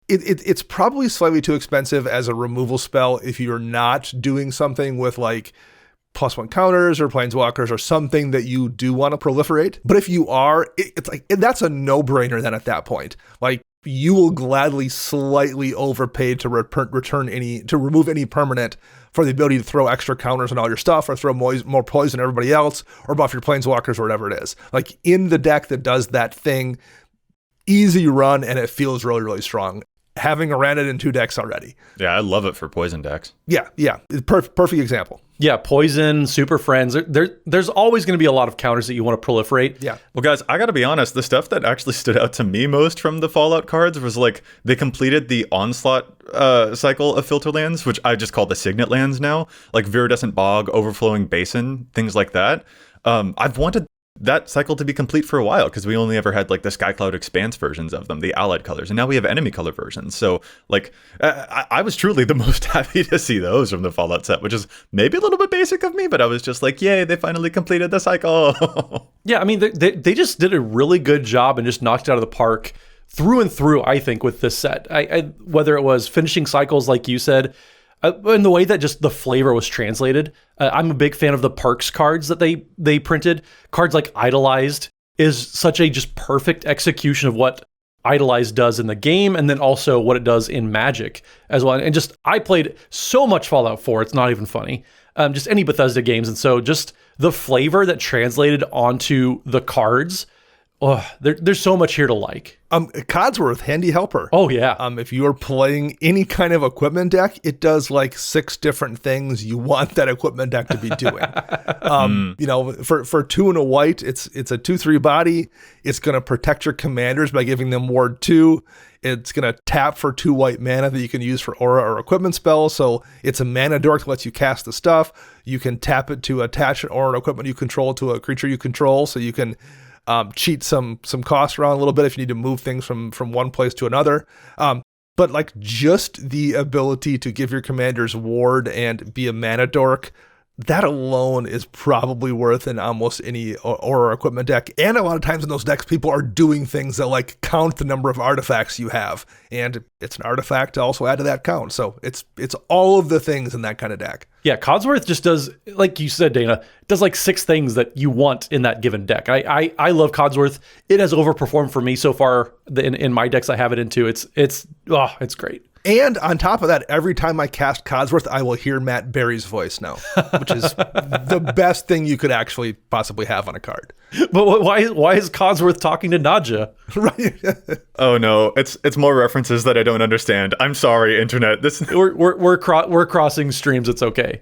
It's probably slightly too expensive as a removal spell if you're not doing something with like +1 counters or planeswalkers or something that you do want to proliferate. But if you are, it's like, that's a no-brainer then at that point. Like, you will gladly slightly overpay to remove any permanent for the ability to throw extra counters on all your stuff, or throw more poison to everybody else, or buff your planeswalkers, or whatever it is. Like, in the deck that does that thing, easy run, and it feels really, really strong. Having ran it in 2 decks already. Yeah, I love it for poison decks. Yeah. Perfect example. Yeah, poison, super friends. There's always going to be a lot of counters that you want to proliferate. Yeah. Well, guys, I got to be honest. The stuff that actually stood out to me most from the Fallout cards was like they completed the onslaught cycle of filter lands, which I just call the signet lands now, like Viridescent Bog, Overflowing Basin, things like that. I've wanted that cycle to be complete for a while because we only ever had like the Skycloud Expanse versions of them, the allied colors, and now we have enemy color versions. So like I was truly the most happy to see those from the Fallout set, which is maybe a little bit basic of me, but I was just like, yay, they finally completed the cycle. Yeah, I mean, they just did a really good job and just knocked it out of the park through and through, I think, with this set. Whether it was finishing cycles, like you said, And the way that just the flavor was translated. I'm a big fan of the Parks cards that they printed. Cards like Idolized is such a just perfect execution of what Idolized does in the game, and then also what it does in Magic as well. And just, I played so much Fallout 4, it's not even funny. Just any Bethesda games. And so just the flavor that translated onto the cards, there's so much here to like. Codsworth, handy helper. Oh yeah. If you are playing any kind of equipment deck, it does like 6 different things you want that equipment deck to be doing. For 2 and a white, it's a 2/3 body. It's going to protect your commanders by giving them ward 2. It's going to tap for 2 white mana that you can use for aura or equipment spells. So it's a mana dork that lets you cast the stuff. You can tap it to attach an aura or equipment you control to a creature you control, so you can cheat some costs around a little bit if you need to move things from one place to another. But like just the ability to give your commanders ward and be a mana dork, that alone is probably worth in almost any aura equipment deck. And a lot of times in those decks, people are doing things that like count the number of artifacts you have. And it's an artifact to also add to that count. So it's all of the things in that kind of deck. Yeah, Codsworth just does, like you said, Dana, does like 6 things that you want in that given deck. I love Codsworth. It has overperformed for me so far in my decks I have it into. It's great. And on top of that, every time I cast Codsworth, I will hear Matt Berry's voice now, which is the best thing you could actually possibly have on a card. But why is Codsworth talking to Nadja? Right. Oh no, it's more references that I don't understand. I'm sorry, internet. We're crossing streams. It's okay.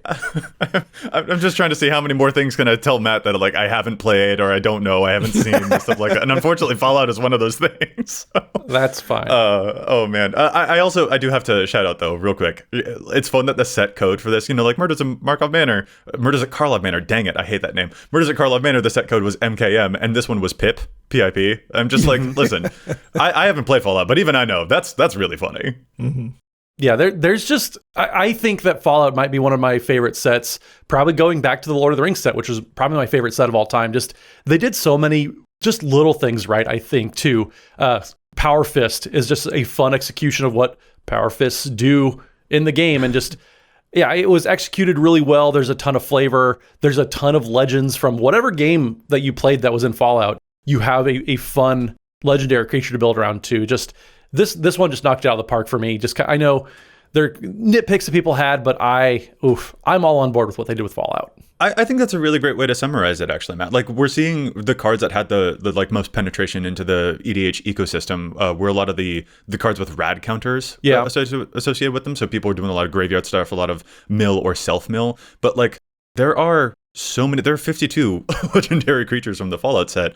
I'm just trying to see how many more things can I tell Matt that like I haven't played or I don't know, I haven't seen and stuff like that. And unfortunately, Fallout is one of those things. So. That's fine. Oh man, I do have to shout out though, real quick. It's fun that the set code for this, like Murders at Karlov Manor. Dang it, I hate that name. Murders at Karlov Manor. The set code was MKM, and this one was PIP. I'm just like, listen, I haven't played Fallout, but even I know that's really funny. Mm-hmm. Yeah, there's just, I think that Fallout might be one of my favorite sets, probably going back to the Lord of the Rings set, which was probably my favorite set of all time. Just, they did so many just little things right, I think, too. Power Fist is just a fun execution of what Power Fists do in the game, and just, yeah, it was executed really well. There's a ton of flavor. There's a ton of legends from whatever game that you played that was in Fallout. You have a fun legendary creature to build around too. Just this one just knocked it out of the park for me. Just, I know there are nitpicks that people had, but I'm all on board with what they did with Fallout. I think that's a really great way to summarize it, actually, Matt. Like, we're seeing the cards that had the like most penetration into the EDH ecosystem were a lot of the cards with rad counters associated with them. So people were doing a lot of graveyard stuff, a lot of mill or self-mill. But like, there are 52 legendary creatures from the Fallout set.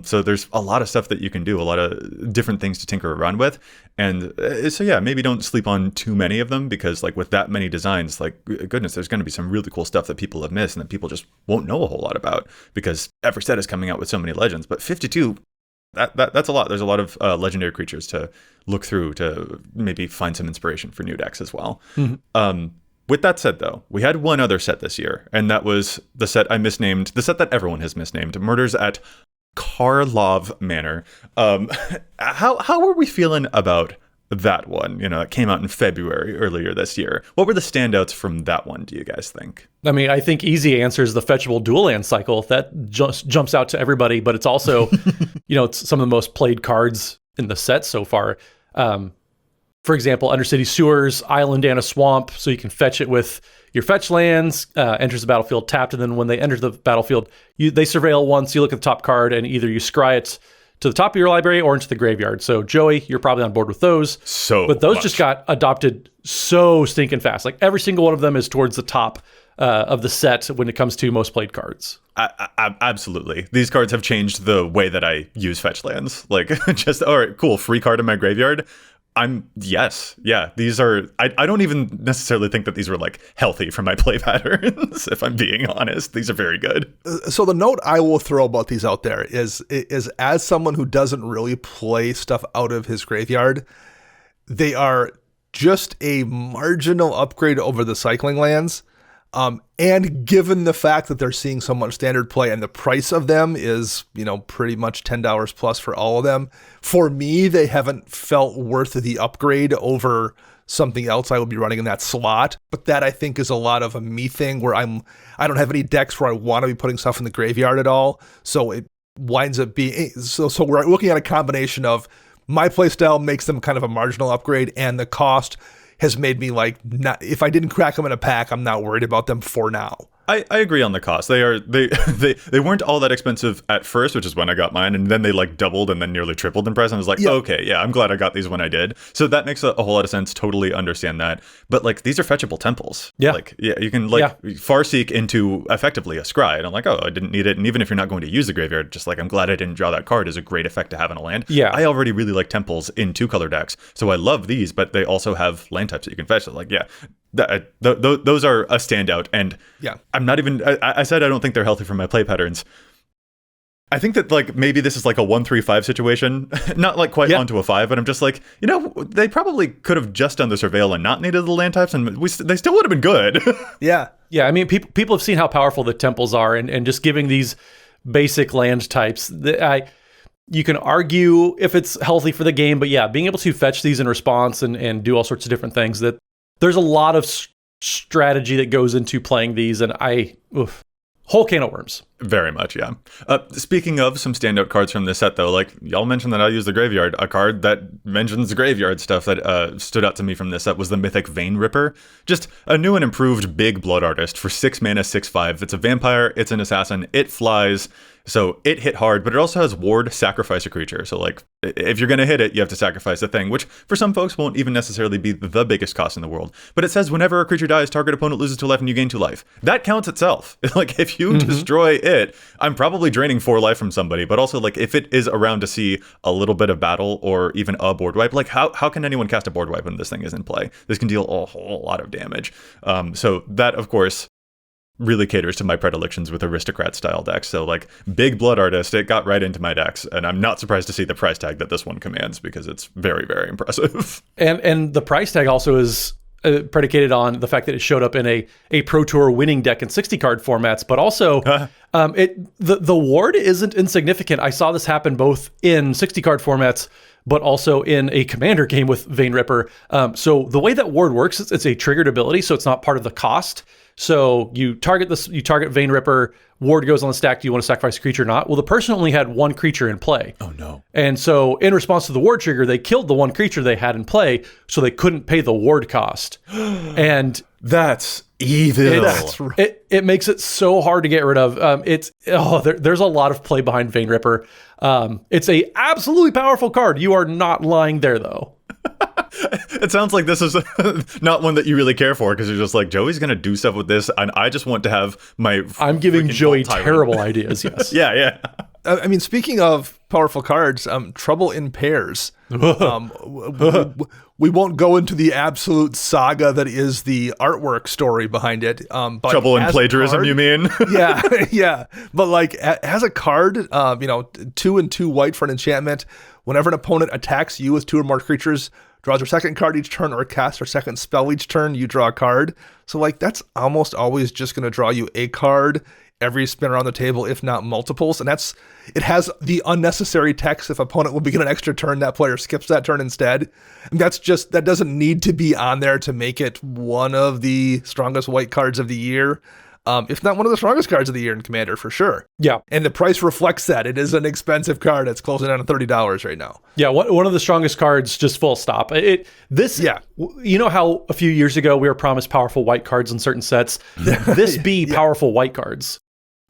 So there's a lot of stuff that you can do, a lot of different things to tinker around with. And so yeah, maybe don't sleep on too many of them, because like with that many designs, like goodness, there's going to be some really cool stuff that people have missed and that people just won't know a whole lot about, because every set is coming out with so many legends. But 52, that's a lot. There's a lot of legendary creatures to look through to maybe find some inspiration for new decks as well. Mm-hmm. With that said, though, we had one other set this year, and that was the set I misnamed, the set that everyone has misnamed, Murders at Karlov Manor. How were we feeling about that one? It came out in February earlier this year. What were the standouts from that one, do you guys think? I mean, I think easy answer is the fetchable dual land cycle. That just jumps out to everybody, but it's also, it's some of the most played cards in the set so far. For example, Undercity Sewers, Island, and a Swamp, so you can fetch it with your fetch lands, enters the battlefield tapped, and then when they enter the battlefield, they surveil once, you look at the top card, and either you scry it to the top of your library or into the graveyard. So, Joey, you're probably on board with those. But those just got adopted so stinking fast. Like, every single one of them is towards the top of the set when it comes to most played cards. Absolutely. These cards have changed the way that I use fetch lands. Like, just, all right, cool, free card in my graveyard. These are, I don't even necessarily think that these were like healthy for my play patterns, if I'm being honest. These are very good. So the note I will throw about these out there is as someone who doesn't really play stuff out of his graveyard, they are just a marginal upgrade over the cycling lands. And given the fact that they're seeing so much standard play and the price of them is, pretty much $10 plus for all of them, for me, they haven't felt worth the upgrade over something else I would be running in that slot. But that I think is a lot of a me thing where I don't have any decks where I want to be putting stuff in the graveyard at all. So it winds up being, so we're looking at a combination of my playstyle makes them kind of a marginal upgrade, and the cost has made me like, not, if I didn't crack them in a pack, I'm not worried about them for now. I agree on the cost. They weren't all that expensive at first, which is when I got mine, and then they like doubled and then nearly tripled in price. And I was like, okay, yeah, I'm glad I got these when I did. So that makes a whole lot of sense. Totally understand that. But like, these are fetchable temples. Yeah. Like, yeah, you can like Farseek into effectively a scry. And I'm like, oh, I didn't need it. And even if you're not going to use the graveyard, just like, I'm glad I didn't draw that card is a great effect to have in a land. Yeah. I already really like temples in 2-color decks. So I love these, but they also have land types that you can fetch. So like, yeah. Those are a standout, and I'm not even. I said I don't think they're healthy for my play patterns. I think that like maybe this is like a 1-3-5 situation, not like quite onto a 5, but I'm just like, they probably could have just done the surveil and not needed the land types, and they still would have been good. Yeah. I mean, people have seen how powerful the temples are, and just giving these basic land types. You can argue if it's healthy for the game, but being able to fetch these in response and do all sorts of different things that. There's a lot of strategy that goes into playing these, and whole can of worms. Very much, yeah. Speaking of some standout cards from this set, though, like y'all mentioned that I use the graveyard. A card that mentions graveyard stuff that stood out to me from this set was the Mythic Vein Ripper. Just a new and improved big blood artist for 6 mana, 6/5. It's a vampire, it's an assassin, it flies. So it hit hard, but it also has ward, sacrifice a creature. So like, if you're going to hit it, you have to sacrifice a thing, which for some folks won't even necessarily be the biggest cost in the world. But it says whenever a creature dies, target opponent loses 2 life and you gain 2 life. That counts itself. Like if you destroy it, I'm probably draining 4 life from somebody. But also like if it is around to see a little bit of battle or even a board wipe, like how can anyone cast a board wipe when this thing is in play? This can deal a whole lot of damage. So that, of course, really caters to my predilections with aristocrat style decks. So like big blood artist, it got right into my decks, and I'm not surprised to see the price tag that this one commands because it's very, very impressive. And the price tag also is predicated on the fact that it showed up in a Pro Tour winning deck in 60 card formats, but also the ward isn't insignificant. I saw this happen both in 60 card formats but also in a commander game with Vein Ripper. So the way that ward works, it's a triggered ability, so it's not part of the cost. So you target Vein Ripper, ward goes on the stack, do you want to sacrifice a creature or not? Well, the person only had 1 creature in play. Oh no. And so in response to the ward trigger, they killed the 1 creature they had in play, so they couldn't pay the ward cost. And that's evil. That's right. It makes it so hard to get rid of. There's a lot of play behind Vein Ripper. It's a absolutely powerful card. You are not lying there, though. It sounds like this is not one that you really care for because you're just like, Joey's going to do stuff with this, and I just want to have my... I'm giving Joey terrible ideas, yes. Yeah. I mean, speaking of powerful cards, Trouble in Pairs. We won't go into the absolute saga that is the artwork story behind it. But Trouble in plagiarism, you mean? yeah. But like, as a card, 2 and 2 white for an enchantment. Whenever an opponent attacks you with 2 or more creatures, draws their second card each turn or casts their second spell each turn, you draw a card. So like, that's almost always just going to draw you a card every spin around the table, if not multiples. And it has the unnecessary text. If opponent will begin an extra turn, that player skips that turn instead. And that doesn't need to be on there to make it one of the strongest white cards of the year. If not one of the strongest cards of the year in Commander, for sure. Yeah. And the price reflects that. It is an expensive card. It's closing in on $30 right now. Yeah, one of the strongest cards, just full stop. You know how a few years ago we were promised powerful white cards in certain sets? Powerful white cards.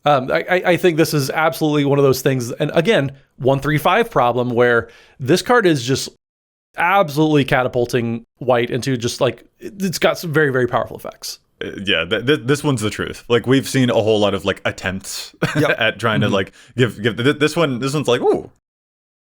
I think this is absolutely one of those things. And again, 1-3-5 problem where this card is just absolutely catapulting white into just like, it's got some very, very powerful effects. Yeah, this one's the truth. Like we've seen a whole lot of like attempts at trying to like give this one's like, ooh,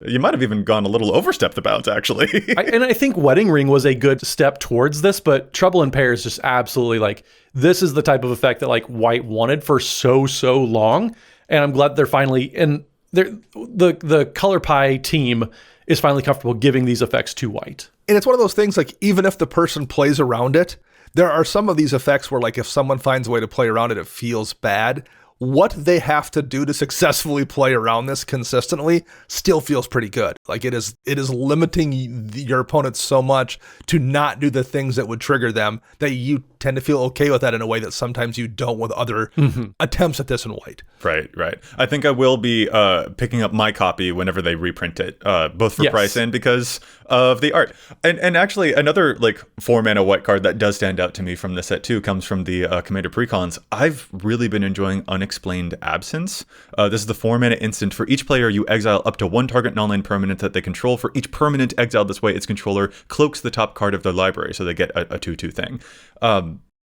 you might have even gone a little overstepped the bounds actually. I think Wedding Ring was a good step towards this, but Trouble in Pairs just absolutely like, this is the type of effect that like white wanted for so long, and I'm glad they're finally, and the Color Pie team is finally comfortable giving these effects to white. And it's one of those things like, even if the person plays around it, there are some of these effects where like if someone finds a way to play around it, it feels bad. what they have to do to successfully play around this consistently still feels pretty good. Like it is limiting your opponents so much to not do the things that would trigger them that you tend to feel okay with that in a way that sometimes you don't with other attempts at this in white. Right. I think I will be picking up my copy whenever they reprint it, both for price and because of the art. And actually, another like 4-mana white card that does stand out to me from the set too comes from the Commander Precons. I've really been enjoying Unexplained Absence. This is the 4-mana instant. For each player, you exile up to one target non-land permanent that they control. For each permanent exiled this way, its controller cloaks the top card of their library, so they get a 2/2 thing.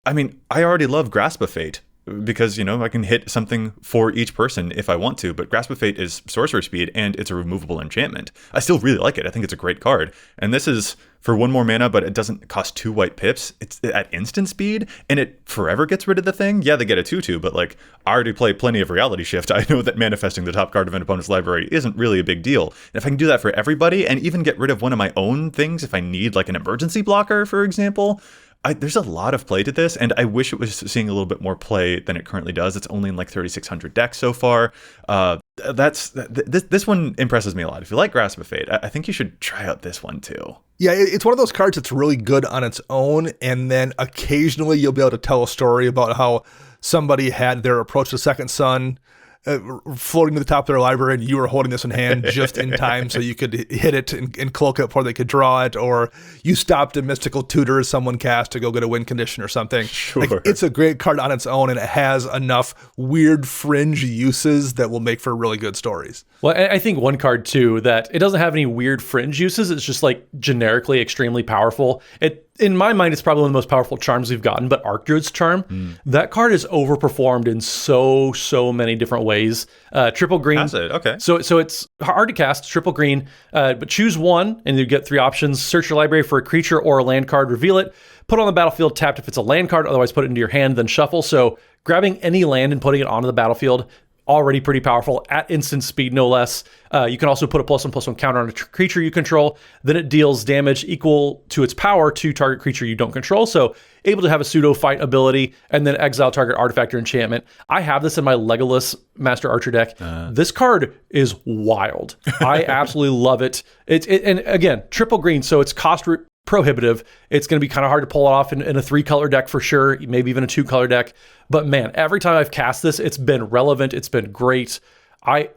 I mean, I already love Grasp of Fate because, you know, I can hit something for each person if I want to, but Grasp of Fate is sorcery speed and it's a removable enchantment. I still really like it. I think it's a great card. And this is for 1 more mana, but it doesn't cost 2 white pips. It's at instant speed and it forever gets rid of the thing. Yeah, they get a 2/2, but like I already play plenty of Reality Shift. I know that manifesting the top card of an opponent's library isn't really a big deal. And if I can do that for everybody and even get rid of one of my own things, if I need like an emergency blocker, for example, there's a lot of play to this, and I wish it was seeing a little bit more play than it currently does. It's only in like 3,600 decks so far. This one impresses me a lot. If you like Grasp of Fate, I think you should try out this one too. Yeah, it's one of those cards that's really good on its own, and then occasionally you'll be able to tell a story about how somebody had their Approach to Second Sun floating to the top of their library, and you were holding this in hand just in time so you could hit it and cloak it before they could draw it, or you stopped a Mystical Tutor someone cast to go get a win condition or something. Sure. Like, it's a great card on its own, and it has enough weird fringe uses that will make for really good stories. Well, I think one card too that it doesn't have any weird fringe uses. It's just like generically extremely powerful. In my mind, it's probably one of the most powerful charms we've gotten, but Archdruid's Charm, that card is overperformed in so many different ways. Triple green. That's it, okay. So it's hard to cast, triple green, but choose one, and you get 3 options. Search your library for a creature or a land card, reveal it, put it on the battlefield, tapped if it's a land card, otherwise put it into your hand, then shuffle. So grabbing any land and putting it onto the battlefield, already pretty powerful at instant speed, no less. You can also put a +1/+1 counter on a creature you control. Then it deals damage equal to its power to target creature you don't control. So able to have a pseudo fight ability and then exile target artifact or enchantment. I have this in my Legolas Master Archer deck. This card is wild. I absolutely love it. And again, triple green, so it's cost prohibitive. It's going to be kind of hard to pull it off in a 3-color deck for sure, maybe even a 2-color deck. But man, every time I've cast this, it's been relevant. It's been great.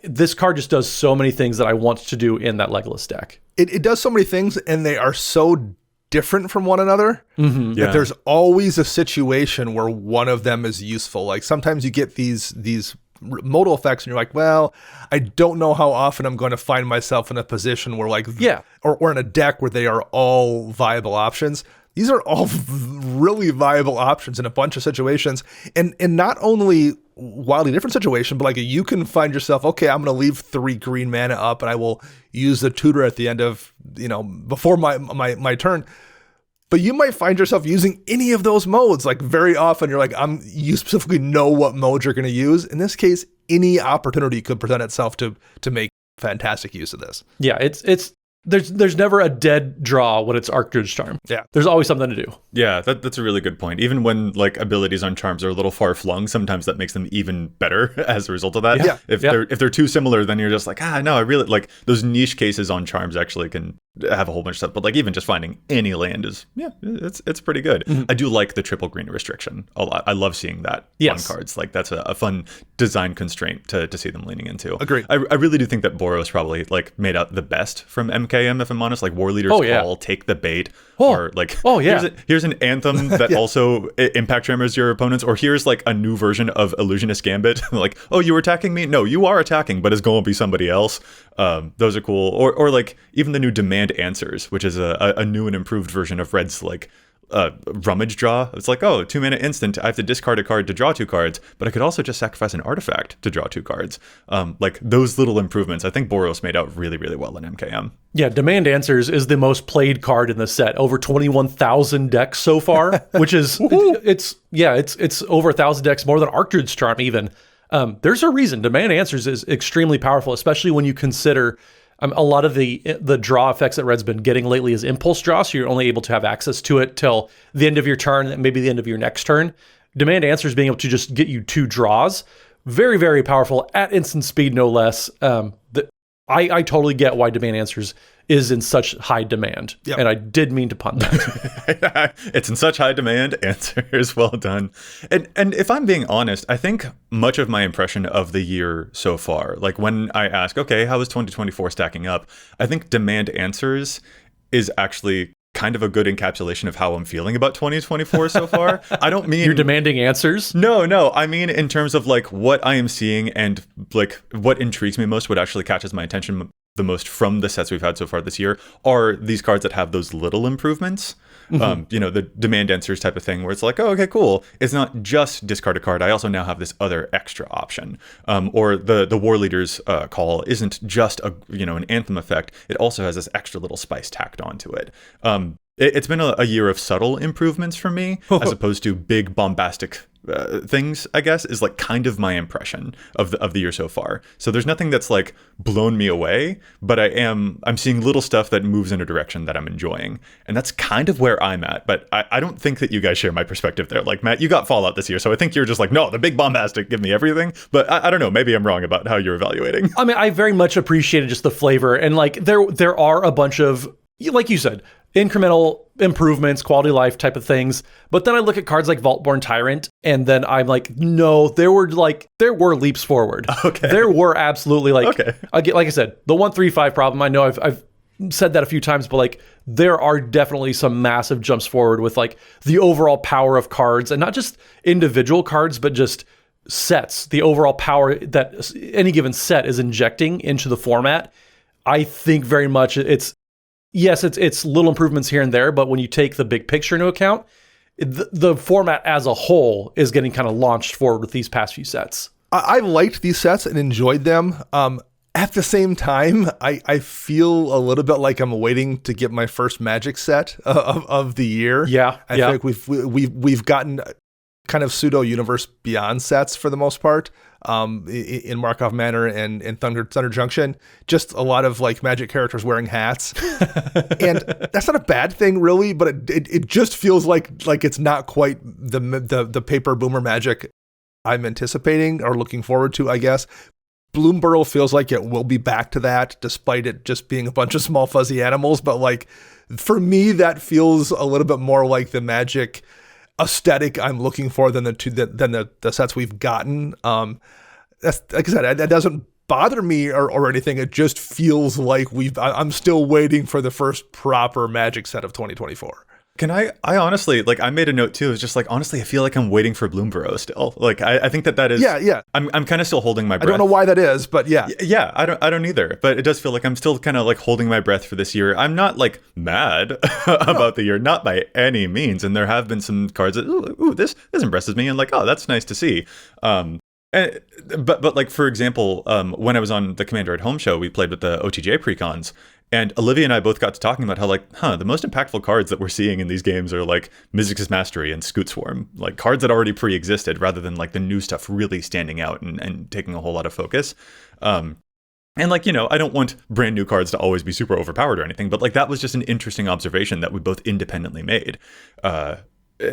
This card just does so many things that I want to do in that Legolas deck. It does so many things, and they are so different from one another Yeah. that there's always a situation where one of them is useful. Like sometimes you get these modal effects and you're like, well, I don't know how often I'm going to find myself in a position where like, or in a deck where they are all viable options. These are all really viable options in a bunch of situations, and not only wildly different situation, but like you can find yourself, okay, I'm going to leave 3 green mana up and I will use the tutor at the end of, before my turn. But you might find yourself using any of those modes. Like very often you're like, you specifically know what mode you're going to use. In this case, any opportunity could present itself to make fantastic use of this. Yeah, there's never a dead draw when it's Archdruid's Charm. Yeah. There's always something to do. Yeah, that's a really good point. Even when like abilities on charms are a little far flung, sometimes that makes them even better as a result of that. Yeah. If they're too similar, then you're just like, no, I really like those niche cases on charms actually can have a whole bunch of stuff. But like even just finding any land is it's pretty good. Mm-hmm. I do like the triple green restriction a lot. I love seeing that on cards. Like that's a fun design constraint to see them leaning into. Agreed. I really do think that Boros probably like made out the best from MKM, if I'm honest. Like War Leader's Call, Take the Bait, or like here's an anthem that also impact tremors your opponents, or here's like a new version of Illusionist Gambit. Like, oh, you were attacking me? No, you are attacking, but it's going to be somebody else. Those are cool. Or like even the new Demand Answers, which is a new and improved version of Red's like rummage draw. It's like, 2 mana instant, I have to discard a card to draw 2 cards, but I could also just sacrifice an artifact to draw 2 cards. Like those little improvements, I think Boros made out really, really well in MKM. Yeah, Demand Answers is the most played card in the set. Over 21,000 decks so far, which is it's over 1,000 decks more than Archdruid's Charm even. There's a reason Demand Answers is extremely powerful, especially when you consider a lot of the draw effects that Red's been getting lately is impulse draw, so you're only able to have access to it till the end of your turn, and maybe the end of your next turn. Demand Answers being able to just get you 2 draws very, very powerful at instant speed, no less. I totally get why Demand Answers is in such high demand. Yep. And I did mean to pun that. It's in such high demand. Answers, well done. And if I'm being honest, I think much of my impression of the year so far, like when I ask, okay, how is 2024 stacking up? I think Demand Answers is actually kind of a good encapsulation of how I'm feeling about 2024 so far. I don't mean you're demanding answers. No. I mean in terms of like what I am seeing and like what intrigues me most, what actually catches my attention the most from the sets we've had so far this year are these cards that have those little improvements. The Demand Answers type of thing where it's like, oh, okay, cool. It's not just discard a card. I also now have this other extra option. Or the War Leader's call isn't just an Anthem effect. It also has this extra little spice tacked onto it. It's been a year of subtle improvements for me, as opposed to big bombastic things, I guess, is like kind of my impression of the year so far. So there's nothing that's like blown me away, but I'm seeing little stuff that moves in a direction that I'm enjoying. And that's kind of where I'm at. But I don't think that you guys share my perspective there. Like, Matt, you got Fallout this year, so I think you're just like, no, the big bombastic, give me everything. But I don't know, maybe I'm wrong about how you're evaluating. I mean, I very much appreciated just the flavor. And like there are a bunch of, like you said, incremental improvements, quality of life type of things. But then I look at cards like Vault-Born Tyrant, and then I'm like, no, there were leaps forward. Okay. There were absolutely like Okay. I said, the 1-3-5 problem. I know I've said that a few times, but like there are definitely some massive jumps forward with like the overall power of cards, and not just individual cards, but just sets, the overall power that any given set is injecting into the format. I think very much it's little improvements here and there, but when you take the big picture into account, the format as a whole is getting kind of launched forward with these past few sets. I liked these sets and enjoyed them. At the same time, I feel a little bit like I'm waiting to get my first Magic set of the year. Yeah, I think we've gotten kind of pseudo Universe Beyond sets for the most part. In Karlov Manor and Thunder Junction, just a lot of like Magic characters wearing hats, and that's not a bad thing really, but it just feels like it's not quite the paper boomer Magic I'm anticipating or looking forward to, I guess. Bloomborough feels like it will be back to that, despite it just being a bunch of small fuzzy animals. But like for me, that feels a little bit more like the Magic aesthetic I'm looking for than the sets we've gotten. That's like I said, that doesn't bother me or anything. It just feels like I'm still waiting for the first proper Magic set of 2024. Can I honestly, like, I made a note too. It's just like, honestly, I feel like I'm waiting for Bloomborough still. Like, I think that is. Yeah. I'm kind of still holding my breath. I don't know why that is, but yeah. Yeah, I don't either. But it does feel like I'm still kind of like holding my breath for this year. I'm not like mad about the year, not by any means. And there have been some cards that, ooh, this impresses me, and like, oh, that's nice to see. But like, for example, when I was on the Commander at Home show, we played with the OTJ precons. And Olivia and I both got to talking about how, like, the most impactful cards that we're seeing in these games are, like, Mizzix's Mastery and Scoot Swarm. Like, cards that already pre-existed rather than, like, the new stuff really standing out and taking a whole lot of focus. And, like, I don't want brand new cards to always be super overpowered or anything, but, like, that was just an interesting observation that we both independently made.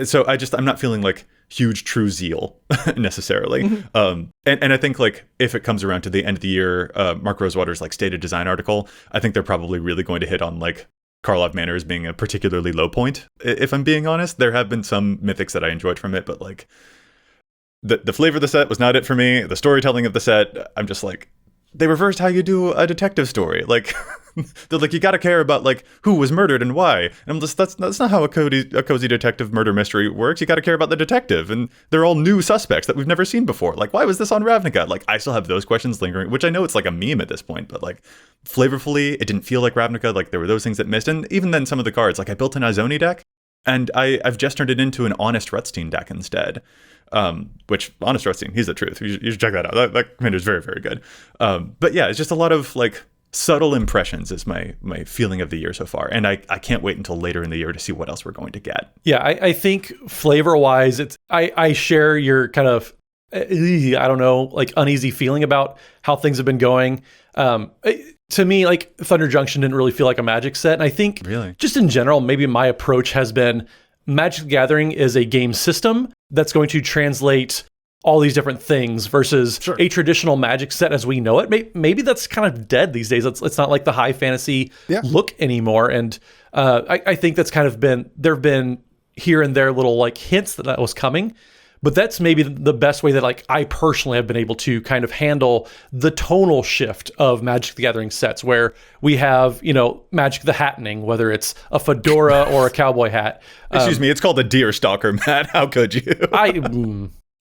So I'm not feeling, like, huge true zeal necessarily. Mm-hmm. And I think like if it comes around to the end of the year, Mark Rosewater's like stated design article, I think they're probably really going to hit on like Karlov Manor as being a particularly low point. If I'm being honest, there have been some mythics that I enjoyed from it, but like the flavor of the set was not it for me. The storytelling of the set, I'm just like, they reversed how you do a detective story. Like, they're like, you got to care about like who was murdered and why. And I'm just, that's not how a cozy detective murder mystery works. You got to care about the detective, and they're all new suspects that we've never seen before. Like, why was this on Ravnica? Like, I still have those questions lingering, which I know it's like a meme at this point, but like flavorfully, it didn't feel like Ravnica. Like, there were those things that missed, and even then, some of the cards, like I built an Izoni deck, and I've just turned it into an Honest Rutstein deck instead. Which Honest Rutstein, he's the truth. You should check that out. That commander is very, very good. But yeah, it's just a lot of like subtle impressions is my feeling of the year so far. And I can't wait until later in the year to see what else we're going to get. Yeah, I think flavor wise, I share your kind of, I don't know, like uneasy feeling about how things have been going. To me, like Thunder Junction didn't really feel like a Magic set. And I think just in general, maybe my approach has been Magic the Gathering is a game system that's going to translate all these different things versus a traditional Magic set as we know it. Maybe that's kind of dead these days. It's not like the high fantasy look anymore. And I think that's kind of there have been here and there little like hints that was coming. But that's maybe the best way that like I personally have been able to kind of handle the tonal shift of Magic the Gathering sets, where we have, Magic the Hattening, whether it's a fedora or a cowboy hat. Excuse me, it's called a deer stalker, Matt. How could you?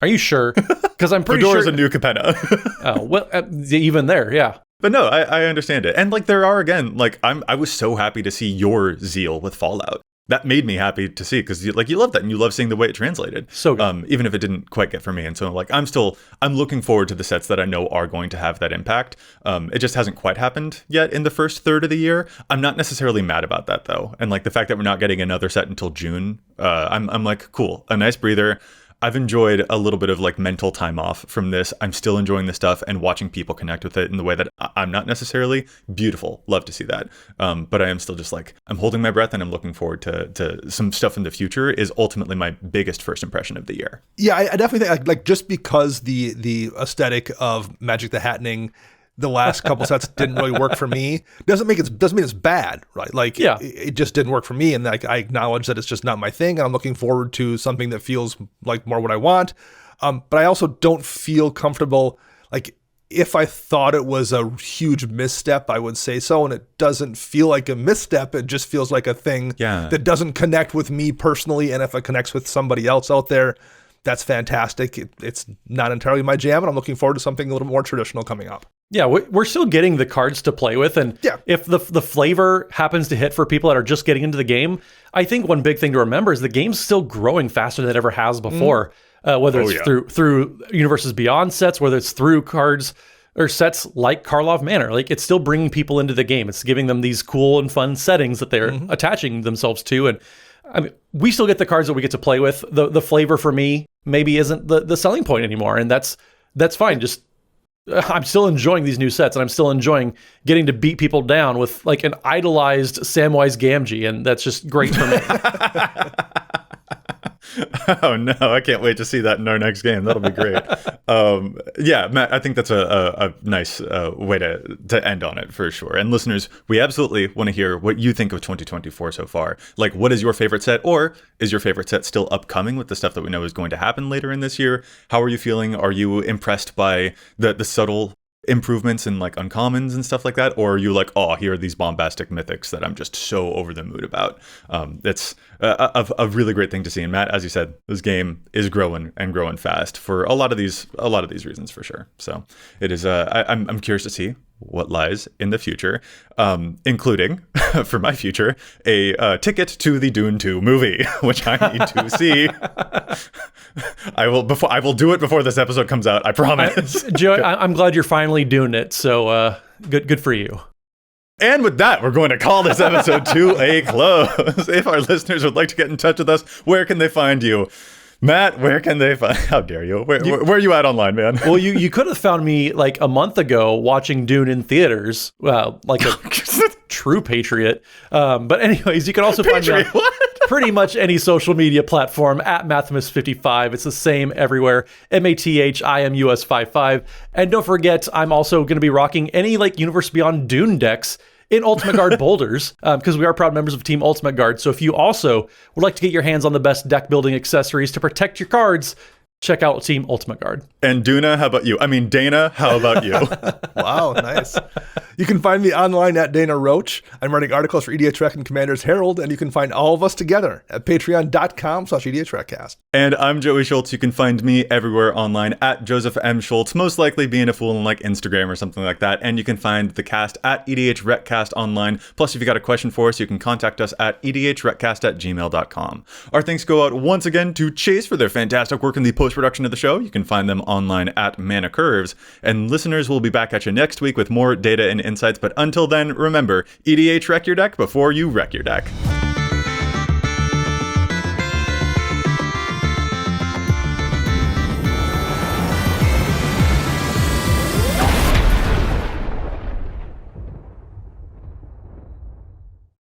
Are you sure? Because I'm pretty Fedora's sure. a new Capenna. Oh, well, even there, yeah. But no, I understand it. And like there are, again, like I was so happy to see your zeal with Fallout. That made me happy to see, because you love that and you love seeing the way it translated. So good. Even if it didn't quite get for me. And so like I'm looking forward to the sets that I know are going to have that impact. It just hasn't quite happened yet in the first third of the year. I'm not necessarily mad about that though. And like the fact that we're not getting another set until June, I'm like, cool, a nice breather. I've enjoyed a little bit of like mental time off from this. I'm still enjoying the stuff and watching people connect with it in the way that I'm not necessarily. Beautiful. Love to see that. But I am still just like, I'm holding my breath and I'm looking forward to some stuff in the future is ultimately my biggest first impression of the year. Yeah, I definitely think like just because the aesthetic of Magic the Hattening, the last couple sets didn't really work for me. Doesn't mean it's bad, right? Like, it just didn't work for me, and like I acknowledge that it's just not my thing, and I'm looking forward to something that feels like more what I want. But I also don't feel comfortable. Like, if I thought it was a huge misstep, I would say so, and it doesn't feel like a misstep. It just feels like a thing that doesn't connect with me personally, and if it connects with somebody else out there, that's fantastic. It's not entirely my jam, and I'm looking forward to something a little more traditional coming up. Yeah, we're still getting the cards to play with, and if the flavor happens to hit for people that are just getting into the game, I think one big thing to remember is the game's still growing faster than it ever has before. Whether it's through Universes Beyond sets, whether it's through cards or sets like Karlov Manor, like it's still bringing people into the game. It's giving them these cool and fun settings that they're attaching themselves to, and I mean, we still get the cards that we get to play with. The flavor for me maybe isn't the selling point anymore, and that's fine. Just I'm still enjoying these new sets, and I'm still enjoying getting to beat people down with like an idolized Samwise Gamgee, and that's just great for me. Oh no, I can't wait to see that in our next game. That'll be great. Matt, I think that's a nice way to end on it for sure. And listeners, we absolutely want to hear what you think of 2024 so far. Like, what is your favorite set, or is your favorite set still upcoming with the stuff that we know is going to happen later in this year? How are you feeling? Are you impressed by the subtle improvements in like uncommons and stuff like that, or are you like, oh, here are these bombastic mythics that I'm just so over the mood about? It's a really great thing to see. And Matt, as you said, this game is growing and growing fast for a lot of these reasons for sure. So it is. I'm curious to see what lies in the future, including for my future a ticket to the Dune 2 movie, which I need to see. I will do it before this episode comes out. I promise. Joe, I'm glad you're finally doing it. So good for you. And with that, we're going to call this episode to a close. If our listeners would like to get in touch with us, where can they find you? Matt, where can they find? How dare you? Where are you at online, man? Well, you could have found me like a month ago watching Dune in theaters, like a true patriot. But anyways, you can also find me on pretty much any social media platform at Mathimus55. It's the same everywhere. MATHIMUS55. And don't forget, I'm also going to be rocking any like Universe Beyond Dune decks in Ultimate Guard boulders, because we are proud members of Team Ultimate Guard. So if you also would like to get your hands on the best deck building accessories to protect your cards, check out Team Ultimate Guard. And Dana, how about you? I mean, Dana, how about you? Wow, nice. You can find me online at Dana Roach. I'm writing articles for EDHREC and Commander's Herald, and you can find all of us together at patreon.com/EDHRECast. And I'm Joey Schultz. You can find me everywhere online at Joseph M. Schultz, most likely being a fool on like Instagram or something like that. And you can find the cast at EDHRECast online. Plus, if you got a question for us, you can contact us at EDHRECast@gmail.com. Our thanks go out once again to Chase for their fantastic work in the post-production of the show. You can find them online at Mana Curves. And listeners, will be back at you next week with more data and insights. But until then, remember, EDHREC your deck before you wreck your deck.